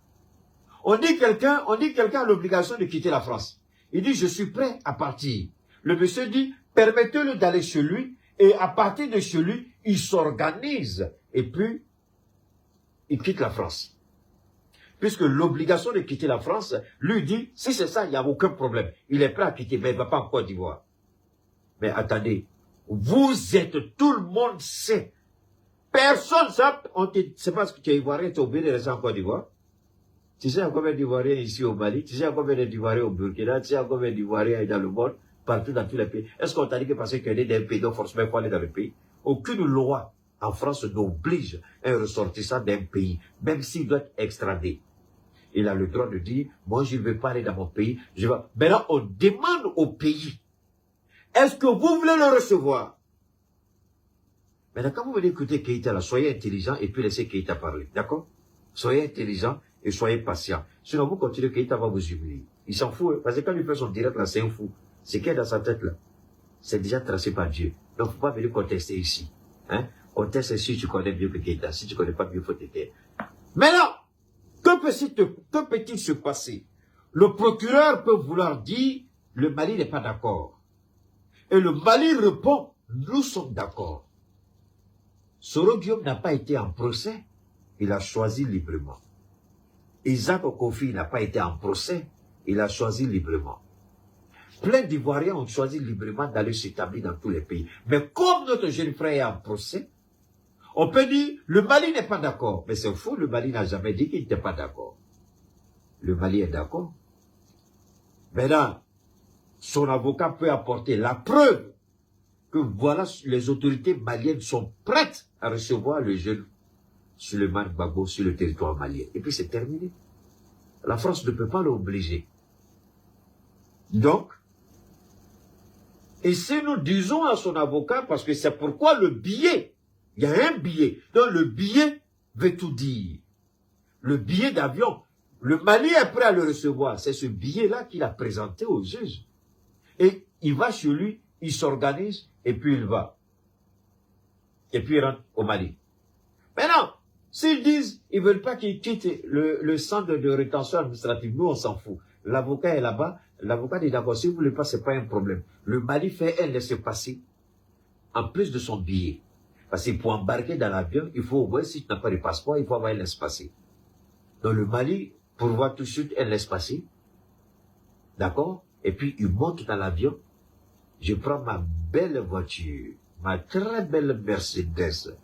On dit quelqu'un a l'obligation de quitter la France. Il dit, je suis prêt à partir. Le monsieur dit, permettez-le d'aller chez lui, et à partir de chez lui, il s'organise, et puis, il quitte la France. puisque l'obligation de quitter la France, lui dit, si c'est ça, il n'y a aucun problème. Il est prêt à quitter, mais il ne va pas en Côte d'Ivoire. Mais attendez, vous êtes, tout le monde sait. Personne ne sait pas ce que tu es ivoirien, tu es obligé de rester en Côte d'Ivoire. Tu sais à combien d'Ivoiriens ici au Mali, tu sais à combien d'Ivoiriens au Burkina, tu sais à combien d'Ivoiriens dans le monde, partout dans tous les pays. Est-ce qu'on t'a dit que parce qu'il y a des pays, donc forcément il faut aller dans le pays? Aucune loi en France n'oblige un ressortissant d'un pays, même s'il doit être extradé. Il a le droit de dire, moi je ne veux pas aller dans mon pays, je vais. Maintenant on demande au pays, est-ce que vous voulez le recevoir? Maintenant quand vous venez écouter Keïta là, soyez intelligent et puis laissez Keïta parler, d'accord? Soyez intelligent et soyez patient. Sinon, vous continuez, Keïta va vous humilier. Il s'en fout, hein, parce que quand il fait son direct là, c'est un fou. C'est qu'il y a dans sa tête là. C'est déjà tracé par Dieu. Donc, faut pas venir contester ici. Hein? Conteste si tu connais mieux que Keïta. Si tu connais pas mieux, faut t'aider. Maintenant, que peut-il se passer? Le procureur peut vouloir dire, le Mali n'est pas d'accord. Et le Mali répond, nous sommes d'accord. Soro Guillaume n'a pas été en procès. Il a choisi librement. Isaac Okofi n'a pas été en procès, il a choisi librement. Plein d'Ivoiriens ont choisi librement d'aller s'établir dans tous les pays. Mais comme notre jeune frère est en procès, on peut dire, le Mali n'est pas d'accord. Mais c'est faux, le Mali n'a jamais dit qu'il n'était pas d'accord. Le Mali est d'accord. Maintenant, son avocat peut apporter la preuve que voilà, les autorités maliennes sont prêtes à recevoir le jeune Souleymane Gbagbo sur le territoire malien. Et puis c'est terminé. La France ne peut pas l'obliger. Donc, et si nous disons à son avocat, parce que c'est pourquoi le billet, il y a un billet, donc le billet veut tout dire. Le billet d'avion, le Mali est prêt à le recevoir. C'est ce billet-là qu'il a présenté au juge. Et il va chez lui, il s'organise, et puis il va. Et puis il rentre au Mali. Maintenant, s'ils disent, ils veulent pas qu'il quitte le centre de rétention administrative, nous on s'en fout. L'avocat est là-bas, l'avocat dit d'accord, si vous voulez pas, c'est pas un problème. Le Mali fait un laissez-passer, en plus de son billet. Parce que pour embarquer dans l'avion, il faut voir si tu n'as pas de passeport, il faut avoir un laissez-passer. Donc le Mali, pour voir tout de suite un laissez-passer, d'accord? Et puis il monte dans l'avion, je prends ma belle voiture, ma très belle Mercedes.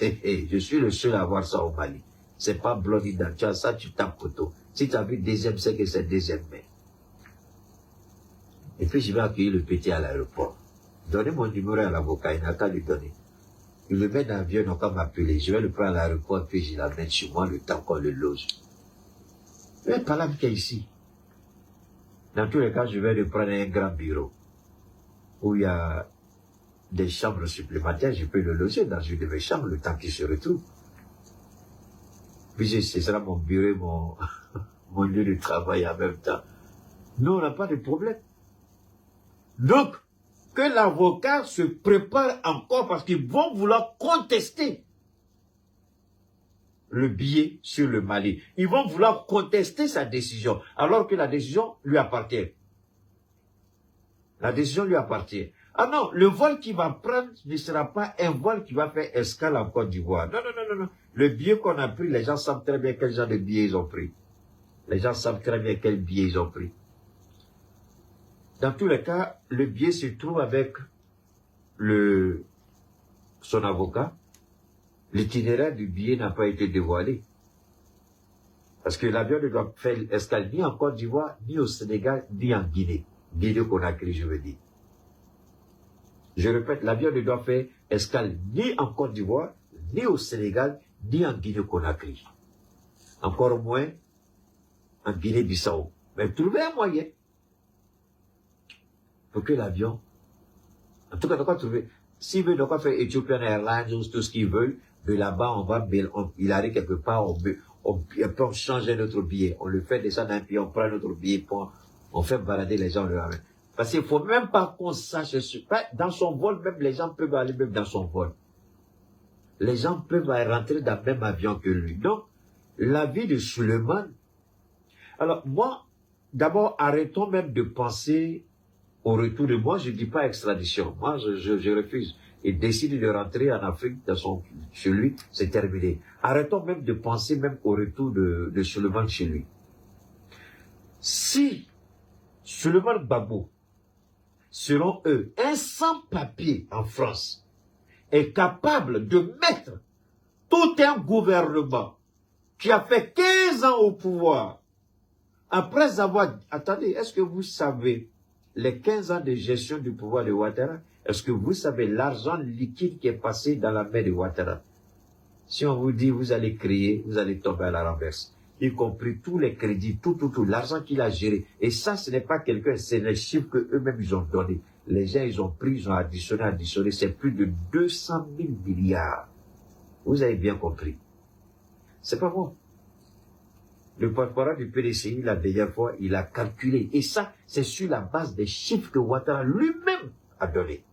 Je suis le seul à avoir ça au Mali. C'est pas Blondie dans tu as ça, tu tapes photo. Si tu as vu deuxième, c'est que c'est deuxième mai. Et puis je vais accueillir le petit à l'aéroport. Donnez mon numéro à l'avocat, il n'a qu'à lui donner. Il le met dans l'avion, il n'a qu'à m'appeler. Je vais le prendre à l'aéroport, puis je l'amène chez moi le temps qu'on le loge. Mais pas là qu'il y a ici. Dans tous les cas, je vais le prendre à un grand bureau où il y a des chambres supplémentaires, je peux le loger dans une de mes chambres le temps qu'il se retrouve. Puis ce sera mon bureau, mon lieu de travail en même temps. Nous, on n'a pas de problème. Donc, que l'avocat se prépare encore parce qu'ils vont vouloir contester le billet sur le Mali. Ils vont vouloir contester sa décision, alors que la décision lui appartient. La décision lui appartient. Ah non, le vol qu'il va prendre ne sera pas un vol qui va faire escale en Côte d'Ivoire. Non, non, non, non, non. Le billet qu'on a pris, les gens savent très bien quel genre de billet ils ont pris. Les gens savent très bien quel billet ils ont pris. Dans tous les cas, le billet se trouve avec son avocat. L'itinéraire du billet n'a pas été dévoilé. Parce que l'avion ne doit faire escale ni en Côte d'Ivoire, ni au Sénégal, ni en Guinée. Guinée-Conakry, je veux dire. Je répète, l'avion ne doit faire escale ni en Côte d'Ivoire, ni au Sénégal, ni en Guinée-Conakry. Encore moins en Guinée-Bissau. Mais trouver un moyen pour que l'avion, en tout cas, on va trouver, s'il veut, on va faire Ethiopian Airlines ou tout ce qu'ils veulent, de là-bas, il arrive quelque part, on change notre billet, on le fait descendre un pied, on prend notre billet, on fait balader les gens, on le ramène. Parce qu'il ne faut même pas qu'on sache, dans son vol, même les gens peuvent aller même dans son vol. Les gens peuvent rentrer dans le même avion que lui. Donc, la vie de Souleymane. Alors, moi, d'abord, arrêtons même de penser au retour de moi. Je ne dis pas extradition. Moi, je refuse. il décide de rentrer en Afrique chez lui, c'est terminé. Arrêtons même de penser même au retour de Suleiman chez lui. Si Suleiman Gbagbo, selon eux, un sans-papier en France, est capable de mettre tout un gouvernement qui a fait 15 ans au pouvoir, après avoir... Attendez, est-ce que vous savez les 15 ans de gestion du pouvoir de Ouattara? Est-ce que vous savez l'argent liquide qui est passé dans la main de Ouattara? Si on vous dit, vous allez crier, vous allez tomber à la renverse. Y compris tous les crédits, tout, l'argent qu'il a géré. Et ça, ce n'est pas quelqu'un, c'est les chiffres qu'eux-mêmes ils ont donnés. Les gens, ils ont pris, ils ont additionné. C'est plus de 200 000 milliards. Vous avez bien compris. C'est pas bon. Le porte-parole du PDCI, la dernière fois, il a calculé. Et ça, c'est sur la base des chiffres que Ouattara lui-même a donnés.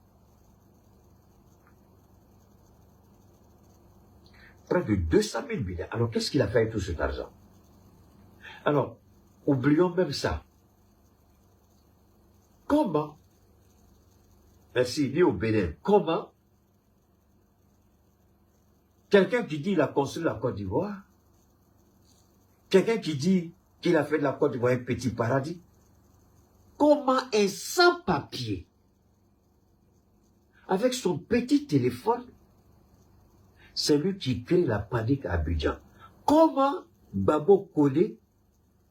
Près de 200 000 milliards. Alors, qu'est-ce qu'il a fait avec tout cet argent? Alors, oublions même ça. Comment, merci, ni au Bénin, comment quelqu'un qui dit qu'il a construit la Côte d'Ivoire, quelqu'un qui dit qu'il a fait de la Côte d'Ivoire un petit paradis, comment un sans-papier, avec son petit téléphone, c'est lui qui crée la panique à Abidjan. Comment Babo Koné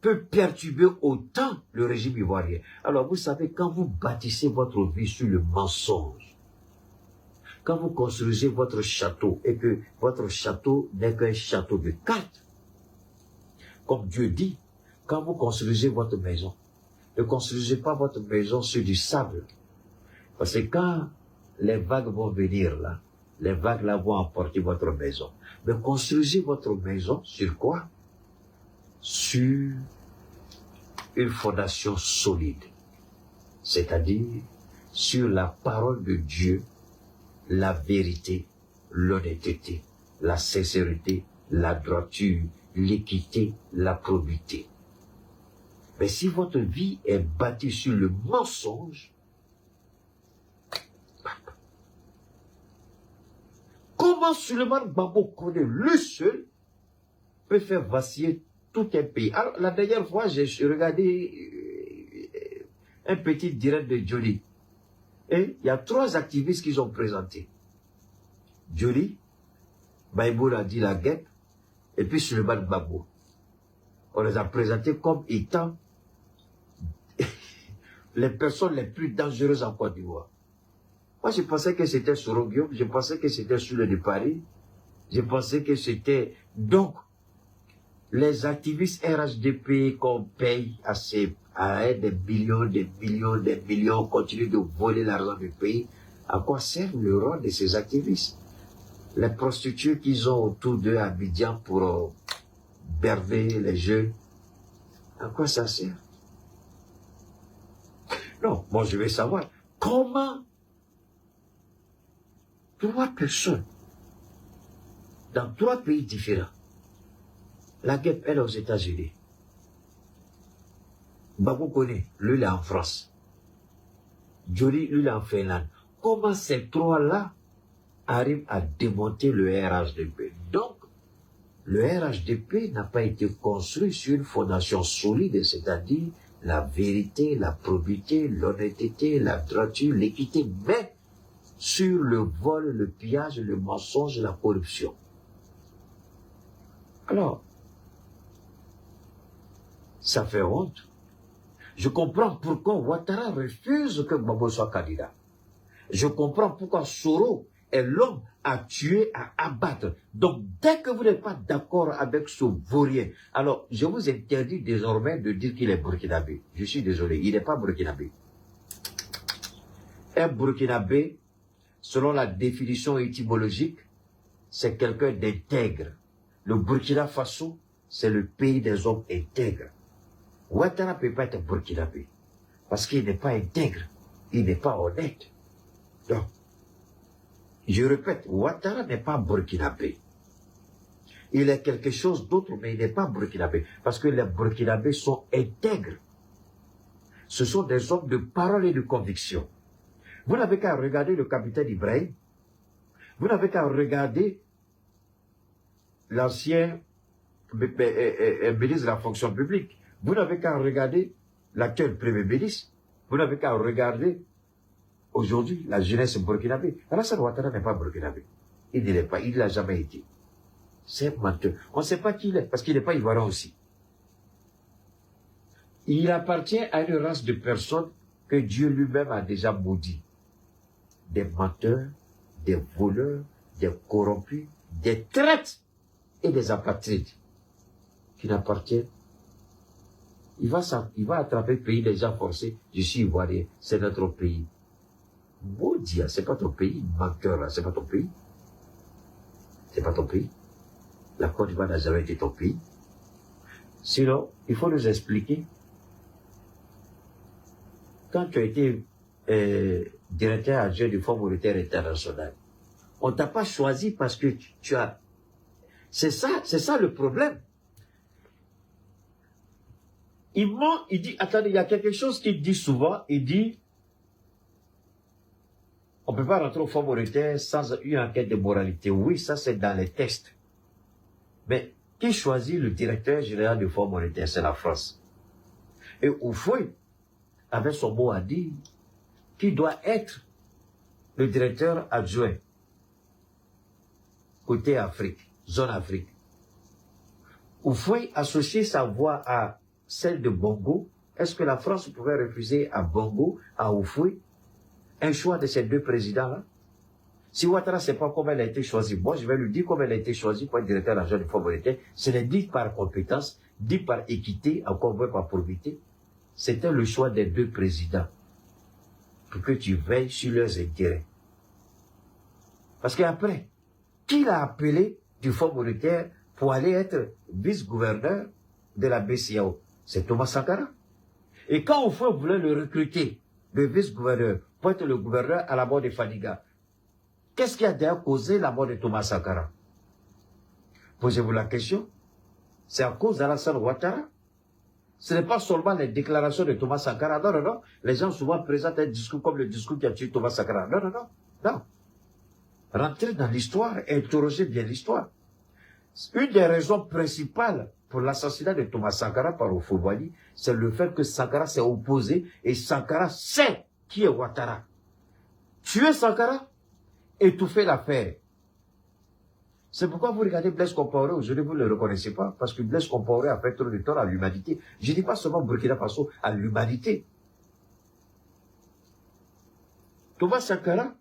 peut perturber autant le régime ivoirien? Alors vous savez, quand vous bâtissez votre vie sur le mensonge, quand vous construisez votre château et que votre château n'est qu'un château de cartes, comme Dieu dit, quand vous construisez votre maison, ne construisez pas votre maison sur du sable. Parce que quand les vagues vont venir là, les vagues là vont emporter votre maison. Mais construisez votre maison sur quoi? Sur une fondation solide. C'est-à-dire sur la parole de Dieu, la vérité, l'honnêteté, la sincérité, la droiture, l'équité, la probité. Mais si votre vie est bâtie sur le mensonge, comment Suleiman Gbagbo Koné, lui seul, peut faire vaciller tout un pays? Alors, la dernière fois, j'ai regardé un petit direct de Joly. Et il y a 3 activistes qu'ils ont présentés. Joly, Baïboul a dit la guêpe, et puis Suleiman Gbagbo. On les a présentés comme étant les personnes les plus dangereuses en Côte d'Ivoire. Moi, je pensais que c'était sur Roguium, je pensais que c'était sur le de Paris, je pensais que c'était... Donc, les activistes RHDP qu'on paye à des millions, continuent de voler l'argent du pays. À quoi sert le rôle de ces activistes? Les prostituées qu'ils ont autour d'eux à Abidjan pour berver les jeunes, à quoi ça sert? Non, moi je veux savoir comment 3 personnes dans 3 pays différents. La guêpe, elle est aux États-Unis. Gbagbo Koné, lui, il est en France. Joly, lui, il est en Finlande. Comment ces 3-là arrivent à démonter le RHDP? Donc, le RHDP n'a pas été construit sur une fondation solide, c'est-à-dire la vérité, la probité, l'honnêteté, la droiture, l'équité, mais sur le vol, le pillage, le mensonge, la corruption. Alors, ça fait honte. Je comprends pourquoi Ouattara refuse que Gbagbo soit candidat. Je comprends pourquoi Soro est l'homme à tuer, à abattre. Donc, dès que vous n'êtes pas d'accord avec ce vaurien, alors je vous interdis désormais de dire qu'il est burkinabé. Je suis désolé, il n'est pas burkinabé. Un burkinabé, selon la définition étymologique, c'est quelqu'un d'intègre. Le Burkina Faso, c'est le pays des hommes intègres. Ouattara ne peut pas être burkinabé, parce qu'il n'est pas intègre, il n'est pas honnête. Donc, je répète, Ouattara n'est pas burkinabé. Il est quelque chose d'autre, mais il n'est pas burkinabé, parce que les burkinabés sont intègres. Ce sont des hommes de parole et de conviction. Vous n'avez qu'à regarder le capitaine Ibrahim. Vous n'avez qu'à regarder l'ancien ministre de la fonction publique. Vous n'avez qu'à regarder l'actuel premier ministre. Vous n'avez qu'à regarder aujourd'hui la jeunesse burkinabé. Alassane Ouattara n'est pas burkinabé. Il ne l'est pas, il ne l'a jamais été. C'est menteur. On ne sait pas qui il est, parce qu'il n'est pas ivoirien aussi. Il appartient à une race de personnes que Dieu lui-même a déjà maudit. Des menteurs, des voleurs, des corrompus, des traîtres et des apatrides qui n'appartiennent. Il va attraper le pays des gens forcés. Je suis ivoirien, c'est notre pays. Maudit, c'est pas ton pays, menteur là, c'est pas ton pays. C'est pas ton pays. La Côte d'Ivoire n'a jamais été ton pays. Sinon, il faut nous expliquer. Quand tu as été directeur adjoint du Fonds monétaire international, on t'a pas choisi parce que tu as... C'est ça le problème. Il dit, attendez, il y a quelque chose qu'il dit souvent, il dit, on ne peut pas rentrer au Fonds monétaire sans une enquête de moralité. Oui, ça c'est dans les textes. Mais qui choisit le directeur général du Fonds monétaire? C'est la France. Et Houphouët avait son mot à dire, qui doit être le directeur adjoint côté Afrique, zone Afrique. Houphouët associer sa voix à celle de Bongo. Est-ce que la France pouvait refuser à Bongo, à Houphouët, un choix de ces deux présidents-là? Si Ouattara ne sait pas comment elle a été choisie, moi je vais lui dire comment elle a été choisie pour être directeur adjoint du Fonds monétaire. Ce n'est dit par compétence, dit par équité, encore moins par probité. C'était le choix des deux présidents pour que tu veilles sur leurs intérêts. Parce qu'après, qui l'a appelé du Fonds monétaire pour aller être vice-gouverneur de la BCEAO? C'est Thomas Sankara. Et quand Houphouët voulait le recruter, le vice-gouverneur, pour être le gouverneur à la mort de Fadiga, qu'est-ce qui a d'ailleurs causé la mort de Thomas Sankara? Posez-vous la question. C'est à cause d'Alassane Ouattara. Ce n'est pas seulement les déclarations de Thomas Sankara. Non, non, non. Les gens souvent présentent un discours comme le discours qui a tué Thomas Sankara. Non, non, non. Non. Rentrez dans l'histoire et interrogez bien l'histoire. Une des raisons principales pour l'assassinat de Thomas Sankara par Houphouët-Boigny, c'est le fait que Sankara s'est opposé et Sankara sait qui est Ouattara. Tuer Sankara, étouffer l'affaire. C'est pourquoi vous regardez Blaise Compaoré, aujourd'hui vous ne le reconnaissez pas, parce que Blaise Compaoré a fait trop de tort à l'humanité. Je ne dis pas seulement Burkina Faso, à l'humanité. Thomas Sankara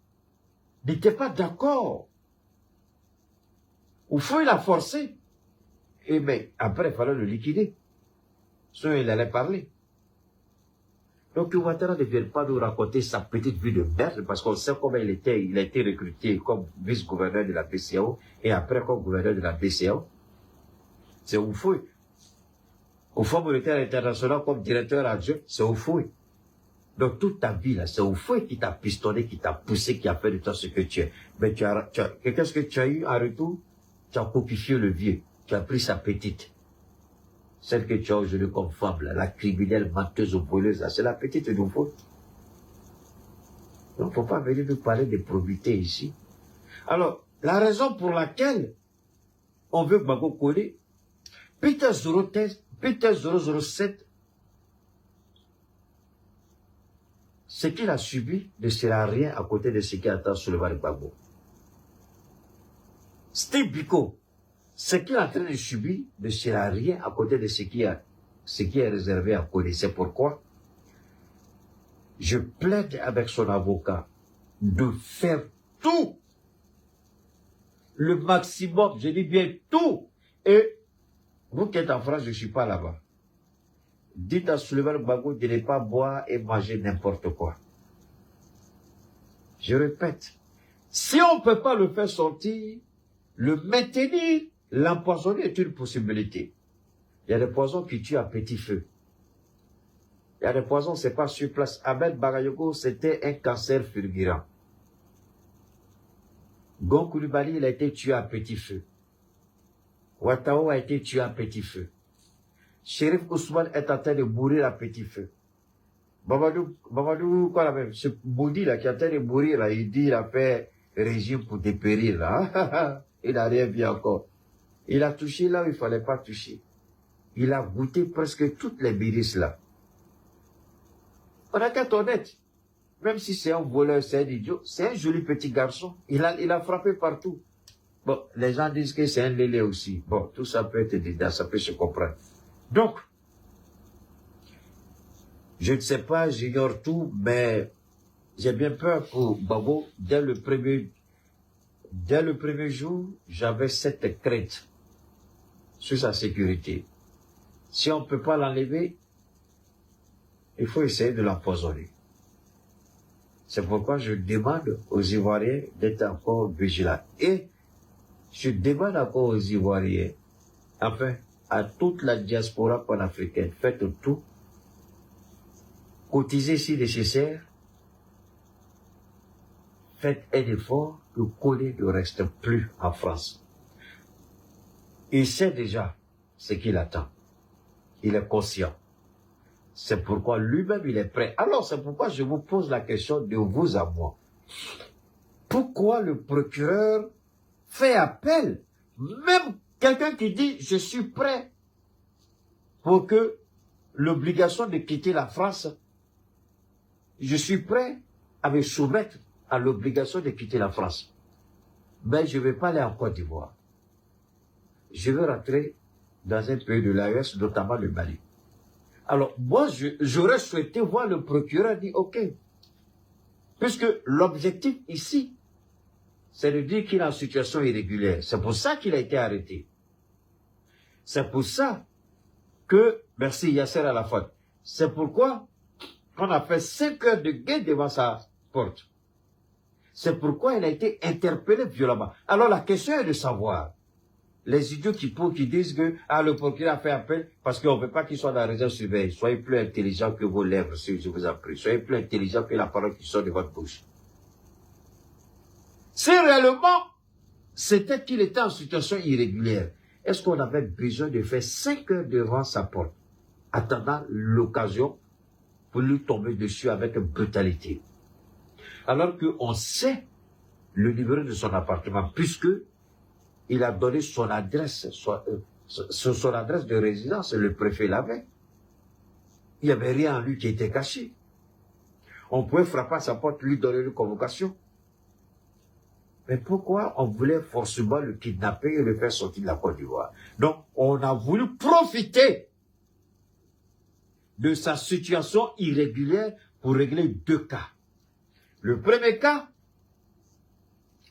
n'était pas d'accord. Houphouët l'a forcé. Et mais après, il fallait le liquider. Sinon, il allait parler. Donc, Ouattara ne vient pas nous raconter sa petite vie de merde, parce qu'on sait comment il a été recruté comme vice-gouverneur de la BCEAO, et après comme gouverneur de la BCEAO. C'est Houphouët. Au Fonds monétaire international, comme directeur adjoint, c'est Houphouët. Donc, toute ta vie, là, c'est Houphouët qui t'a pistonné, qui t'a poussé, qui a fait de toi ce que tu es. Mais qu'est-ce que tu as eu en retour? Tu as copifié le vieux. Tu as pris sa petite. Celle que tu as aujourd'hui comme femme, là, la criminelle, menteuse ou voleuse, c'est la petite de Houphouët. Donc, faut pas venir nous parler de probité ici. Alors, la raison pour laquelle on veut Gbagbo Kone, Peter 007, ce qu'il a subi ne sera rien à côté de ce qui attend Souleymane Gbagbo. Steve Biko, ce qu'il est en train de subir ne sera rien à côté de ce qui est réservé à Kone. C'est pourquoi je plaide avec son avocat de faire tout, le maximum, je dis bien tout. Et vous qui êtes en France, je ne suis pas là-bas. Dites à Souleymane Gbagbo de ne pas boire et manger n'importe quoi. Je répète, si on ne peut pas le faire sortir, le maintenir, l'empoisonner est une possibilité. Il y a des poisons qui tuent à petit feu. Il y a des poisons, c'est pas sur place. Ahmed Bagayoko, c'était un cancer fulgurant. Gon Coulibaly, il a été tué à petit feu. Ouattao a été tué à petit feu. Chérif Ousmane est en train de mourir à petit feu. Mamadou, quoi la même, ce maudit là qui est en train de mourir là, il dit il a fait régime pour dépérir là. Il n'a rien vu encore. Il a touché là où il ne fallait pas toucher. Il a goûté presque toutes les milices là. On n'a qu'à être honnête. Même si c'est un voleur, c'est un idiot, c'est un joli petit garçon. Il a frappé partout. Bon, les gens disent que c'est un lélé aussi. Bon, tout ça peut être dedans, ça peut se comprendre. Donc, je ne sais pas, j'ignore tout, mais j'ai bien peur pour Gbagbo. Dès le premier jour, j'avais cette crainte sur sa sécurité. Si on ne peut pas l'enlever, il faut essayer de l'empoisonner. C'est pourquoi je demande aux Ivoiriens d'être encore vigilants. Et je demande encore aux Ivoiriens, enfin, à toute la diaspora panafricaine, faites tout, cotisez si nécessaire, faites un effort que Collé ne reste plus en France. Il sait déjà ce qu'il attend. Il est conscient. C'est pourquoi lui-même il est prêt. Alors c'est pourquoi je vous pose la question de vous à moi. Pourquoi le procureur fait appel? Même quelqu'un qui dit je suis prêt pour que l'obligation de quitter la France, je suis prêt à me soumettre à l'obligation de quitter la France. Mais je ne vais pas aller en Côte d'Ivoire. Je veux rentrer dans un pays de l'AES, notamment le Mali. Alors, moi, j'aurais souhaité voir le procureur dire, OK, puisque l'objectif ici, c'est de dire qu'il est en situation irrégulière. C'est pour ça qu'il a été arrêté. C'est pour ça que, merci Yasser Arafat, c'est pourquoi on a fait 5 heures de guet devant sa porte. C'est pourquoi il a été interpellé violemment. Alors la question est de savoir, les idiots qui disent que le procureur a fait appel parce qu'on ne veut pas qu'il soit dans la réserve surveillée. Soyez plus intelligent que vos lèvres, si je vous en prie. Soyez plus intelligent que la parole qui sort de votre bouche. Si réellement, c'était qu'il était en situation irrégulière, est-ce qu'on avait besoin de faire 5 heures devant sa porte, attendant l'occasion pour lui tomber dessus avec brutalité? Alors qu'on sait le numéro de son appartement, puisque il a donné son adresse, son adresse de résidence, le préfet l'avait. Il n'y avait rien en lui qui était caché. On pouvait frapper à sa porte, lui donner une convocation. Mais pourquoi on voulait forcément le kidnapper et le faire sortir de la Côte d'Ivoire? Donc, on a voulu profiter de sa situation irrégulière pour régler 2 cas. Le premier cas,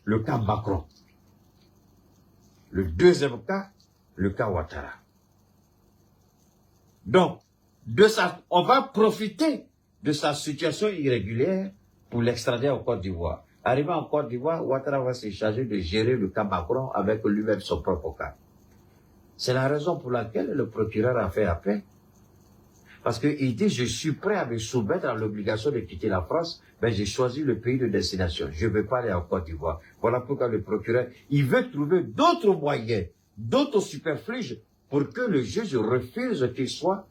le cas Macron. Le deuxième cas, le cas Ouattara. Donc, on va profiter de sa situation irrégulière pour l'extrader en Côte d'Ivoire. Arrivé en Côte d'Ivoire, Ouattara va se charger de gérer le cas Macron avec lui-même son propre cas. C'est la raison pour laquelle le procureur a fait appel. Parce qu'il dit, je suis prêt à me soumettre à l'obligation de quitter la France, mais j'ai choisi le pays de destination. Je ne veux pas aller en Côte d'Ivoire. Voilà pourquoi le procureur, il veut trouver d'autres moyens, d'autres superfuges, pour que le juge refuse qu'il soit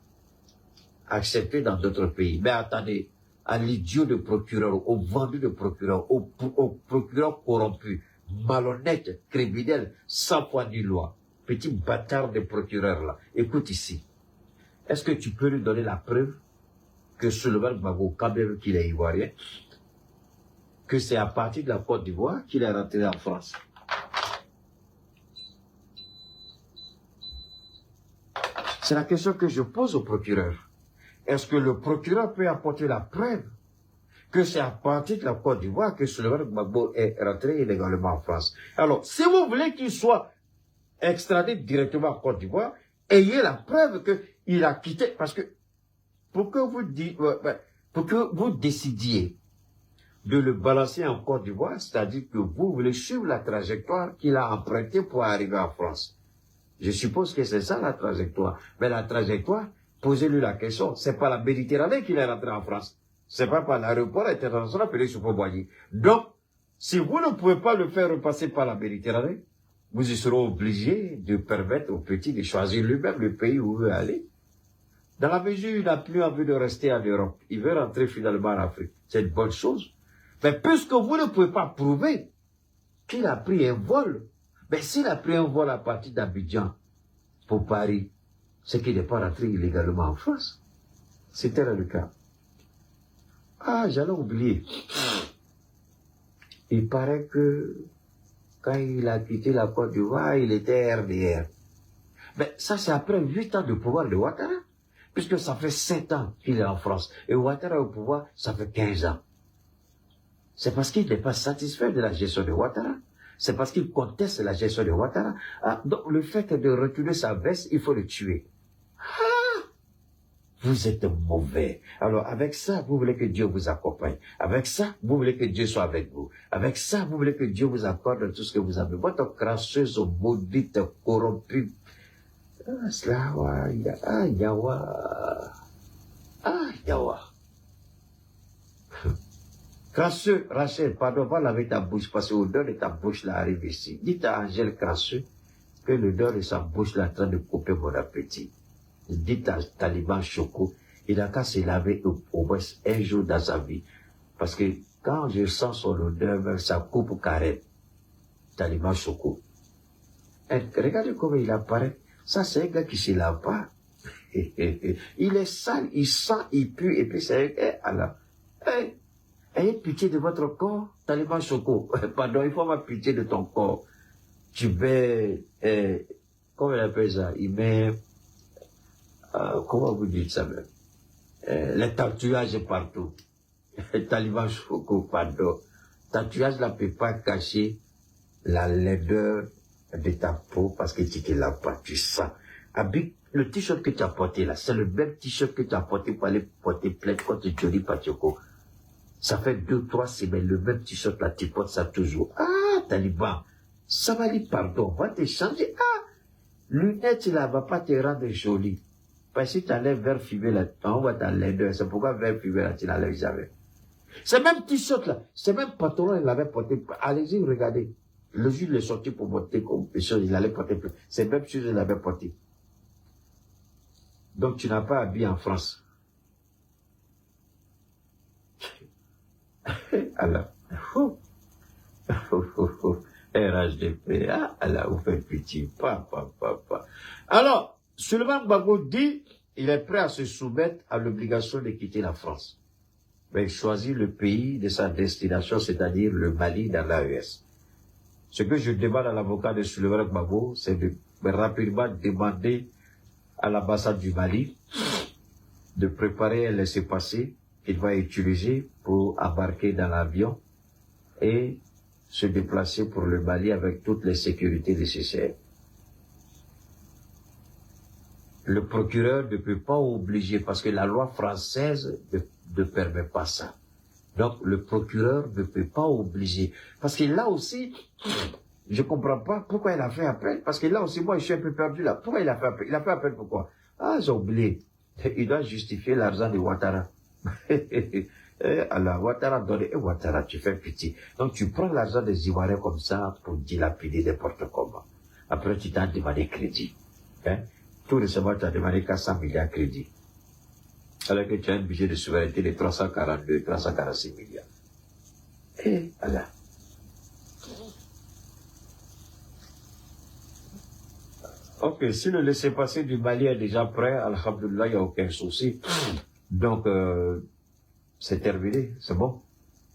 accepté dans d'autres pays. Mais attendez, à l'idiot de procureur, au vendu de procureur, au procureur corrompu, malhonnête, criminel, sans foi ni loi, petit bâtard de procureur là, écoute ici. Est-ce que tu peux lui donner la preuve que Souleymane Gbagbo, quand même qu'il est ivoirien, que c'est à partir de la Côte d'Ivoire qu'il est rentré en France? C'est la question que je pose au procureur. Est-ce que le procureur peut apporter la preuve que c'est à partir de la Côte d'Ivoire que Souleymane Gbagbo est rentré illégalement en France? Alors, si vous voulez qu'il soit extradé directement en Côte d'Ivoire, ayez la preuve qu'il a quitté, parce que pour que vous décidiez de le balancer en Côte d'Ivoire, c'est-à-dire que vous voulez suivre la trajectoire qu'il a empruntée pour arriver en France. Je suppose que c'est ça la trajectoire. Mais la trajectoire, posez-lui la question, c'est pas la Méditerranée qu'il est rentré en France. C'est pas par l'aéroport international Félix Houphouët-Boigny. Donc, si vous ne pouvez pas le faire repasser par la Méditerranée, vous y serez obligé de permettre au petit de choisir lui-même le pays où il veut aller. Dans la mesure où il n'a plus envie de rester en Europe, il veut rentrer finalement en Afrique. C'est une bonne chose. Mais puisque vous ne pouvez pas prouver qu'il a pris un vol. Mais s'il a pris un vol à partir d'Abidjan pour Paris, c'est qu'il n'est pas rentré illégalement en France. C'était là le cas. Ah, j'allais oublier. Il paraît que quand il a quitté la Côte d'Ivoire, il était RDR. Mais ça, c'est après 8 ans de pouvoir de Ouattara. Puisque ça fait 7 ans qu'il est en France. Et Ouattara au pouvoir, ça fait 15 ans. C'est parce qu'il n'est pas satisfait de la gestion de Ouattara. C'est parce qu'il conteste la gestion de Ouattara. Ah, donc le fait de retourner sa veste, il faut le tuer. Ah, vous êtes mauvais. Alors avec ça, vous voulez que Dieu vous accompagne. Avec ça, vous voulez que Dieu soit avec vous. Avec ça, vous voulez que Dieu vous accorde tout ce que vous avez. Votre crasseuse, maudite, corrompue. Ah, Slawa, Yawa. Ah, Yawa. Crasseux, Rachel, pardon, va laver ta bouche parce que l'odeur de ta bouche là arrive ici. Dites à Angèle Crasseux que l'odeur de sa bouche là est en train de couper mon appétit. Dites à Taliban Choco, il a qu'à se laver au moins un jour dans sa vie. Parce que quand je sens son odeur, même ça coupe carré. Taliban Choco. Et regardez comment il apparaît. Ça, c'est un gars qui se lave pas. Il est sale, il sent, il pue, et puis c'est un gars. Ayez pitié de votre corps, Taliban Choco. Pardon, il faut avoir pitié de ton corps. Tu mets, comment on appelle ça? Il met, comment vous dites ça même? Les tatouages partout. Taliban Choco, pardon. Tatouage là peut pas cacher la laideur de ta peau parce que tu te laves pas, tu sens. Habite le t-shirt que tu as porté là, c'est le même t-shirt que tu as porté pour aller porter plainte contre Johnny Patioko. Ça fait 2-3 semaines, le même t-shirt là, tu portes ça toujours. Ah, Taliban, ça va dire pardon, va te changer. Ah, lunettes là, va pas te rendre jolie. Parce que si tu enlèves vert fumé là, on voit ta laideur. C'est pourquoi vert fumé là, tu n'enlèves jamais. Ce même t-shirt là, ce même pantalon, il l'avait porté. Allez-y, regardez. Le jour, il est sorti pour monter comme chose, il allait porter plus. C'est même chose, il l'avait porté. Donc, tu n'as pas habillé en France. Alors, RHDP, ah, alors, vous faites pitié, Alors, Souleymane Gbagbo dit, il est prêt à se soumettre à l'obligation de quitter la France. Mais il choisit le pays de sa destination, c'est-à-dire le Mali dans l'AES. Ce que je demande à l'avocat de Souleymane Gbagbo, c'est de rapidement demander à l'ambassade du Mali de préparer un laissez-passer qu'il va utiliser pour embarquer dans l'avion et se déplacer pour le Mali avec toutes les sécurités nécessaires. Le procureur ne peut pas obliger, parce que la loi française ne permet pas ça. Donc, le procureur ne peut pas obliger. Parce que là aussi, je ne comprends pas pourquoi il a fait appel. Parce que là aussi, moi, je suis un peu perdu là. Pourquoi il a fait appel? Il a fait appel pourquoi? Ah, j'ai oublié. Il doit justifier l'argent de Ouattara. Alors, Ouattara donne, et Ouattara, tu fais pitié. Donc, tu prends l'argent des Ivoiriens comme ça pour dilapider n'importe comment. Après, tu t'as demandé crédit. Hein? Tout récemment, tu as demandé 400 milliards crédit. Alors que tu as un budget de souveraineté de 342, 346 milliards. Et voilà. Ok, si le laissez-passer du Mali est déjà prêt, alhamdoulilah, il n'y a aucun souci. Donc, c'est terminé, c'est bon.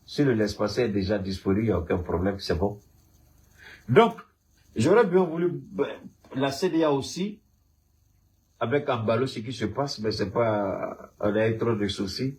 Si le laissez-passer est déjà disponible, il n'y a aucun problème, c'est bon. Donc, j'aurais bien voulu, la CDA aussi, avec Ambalo, ce qui se passe, mais c'est pas, on a trop de soucis.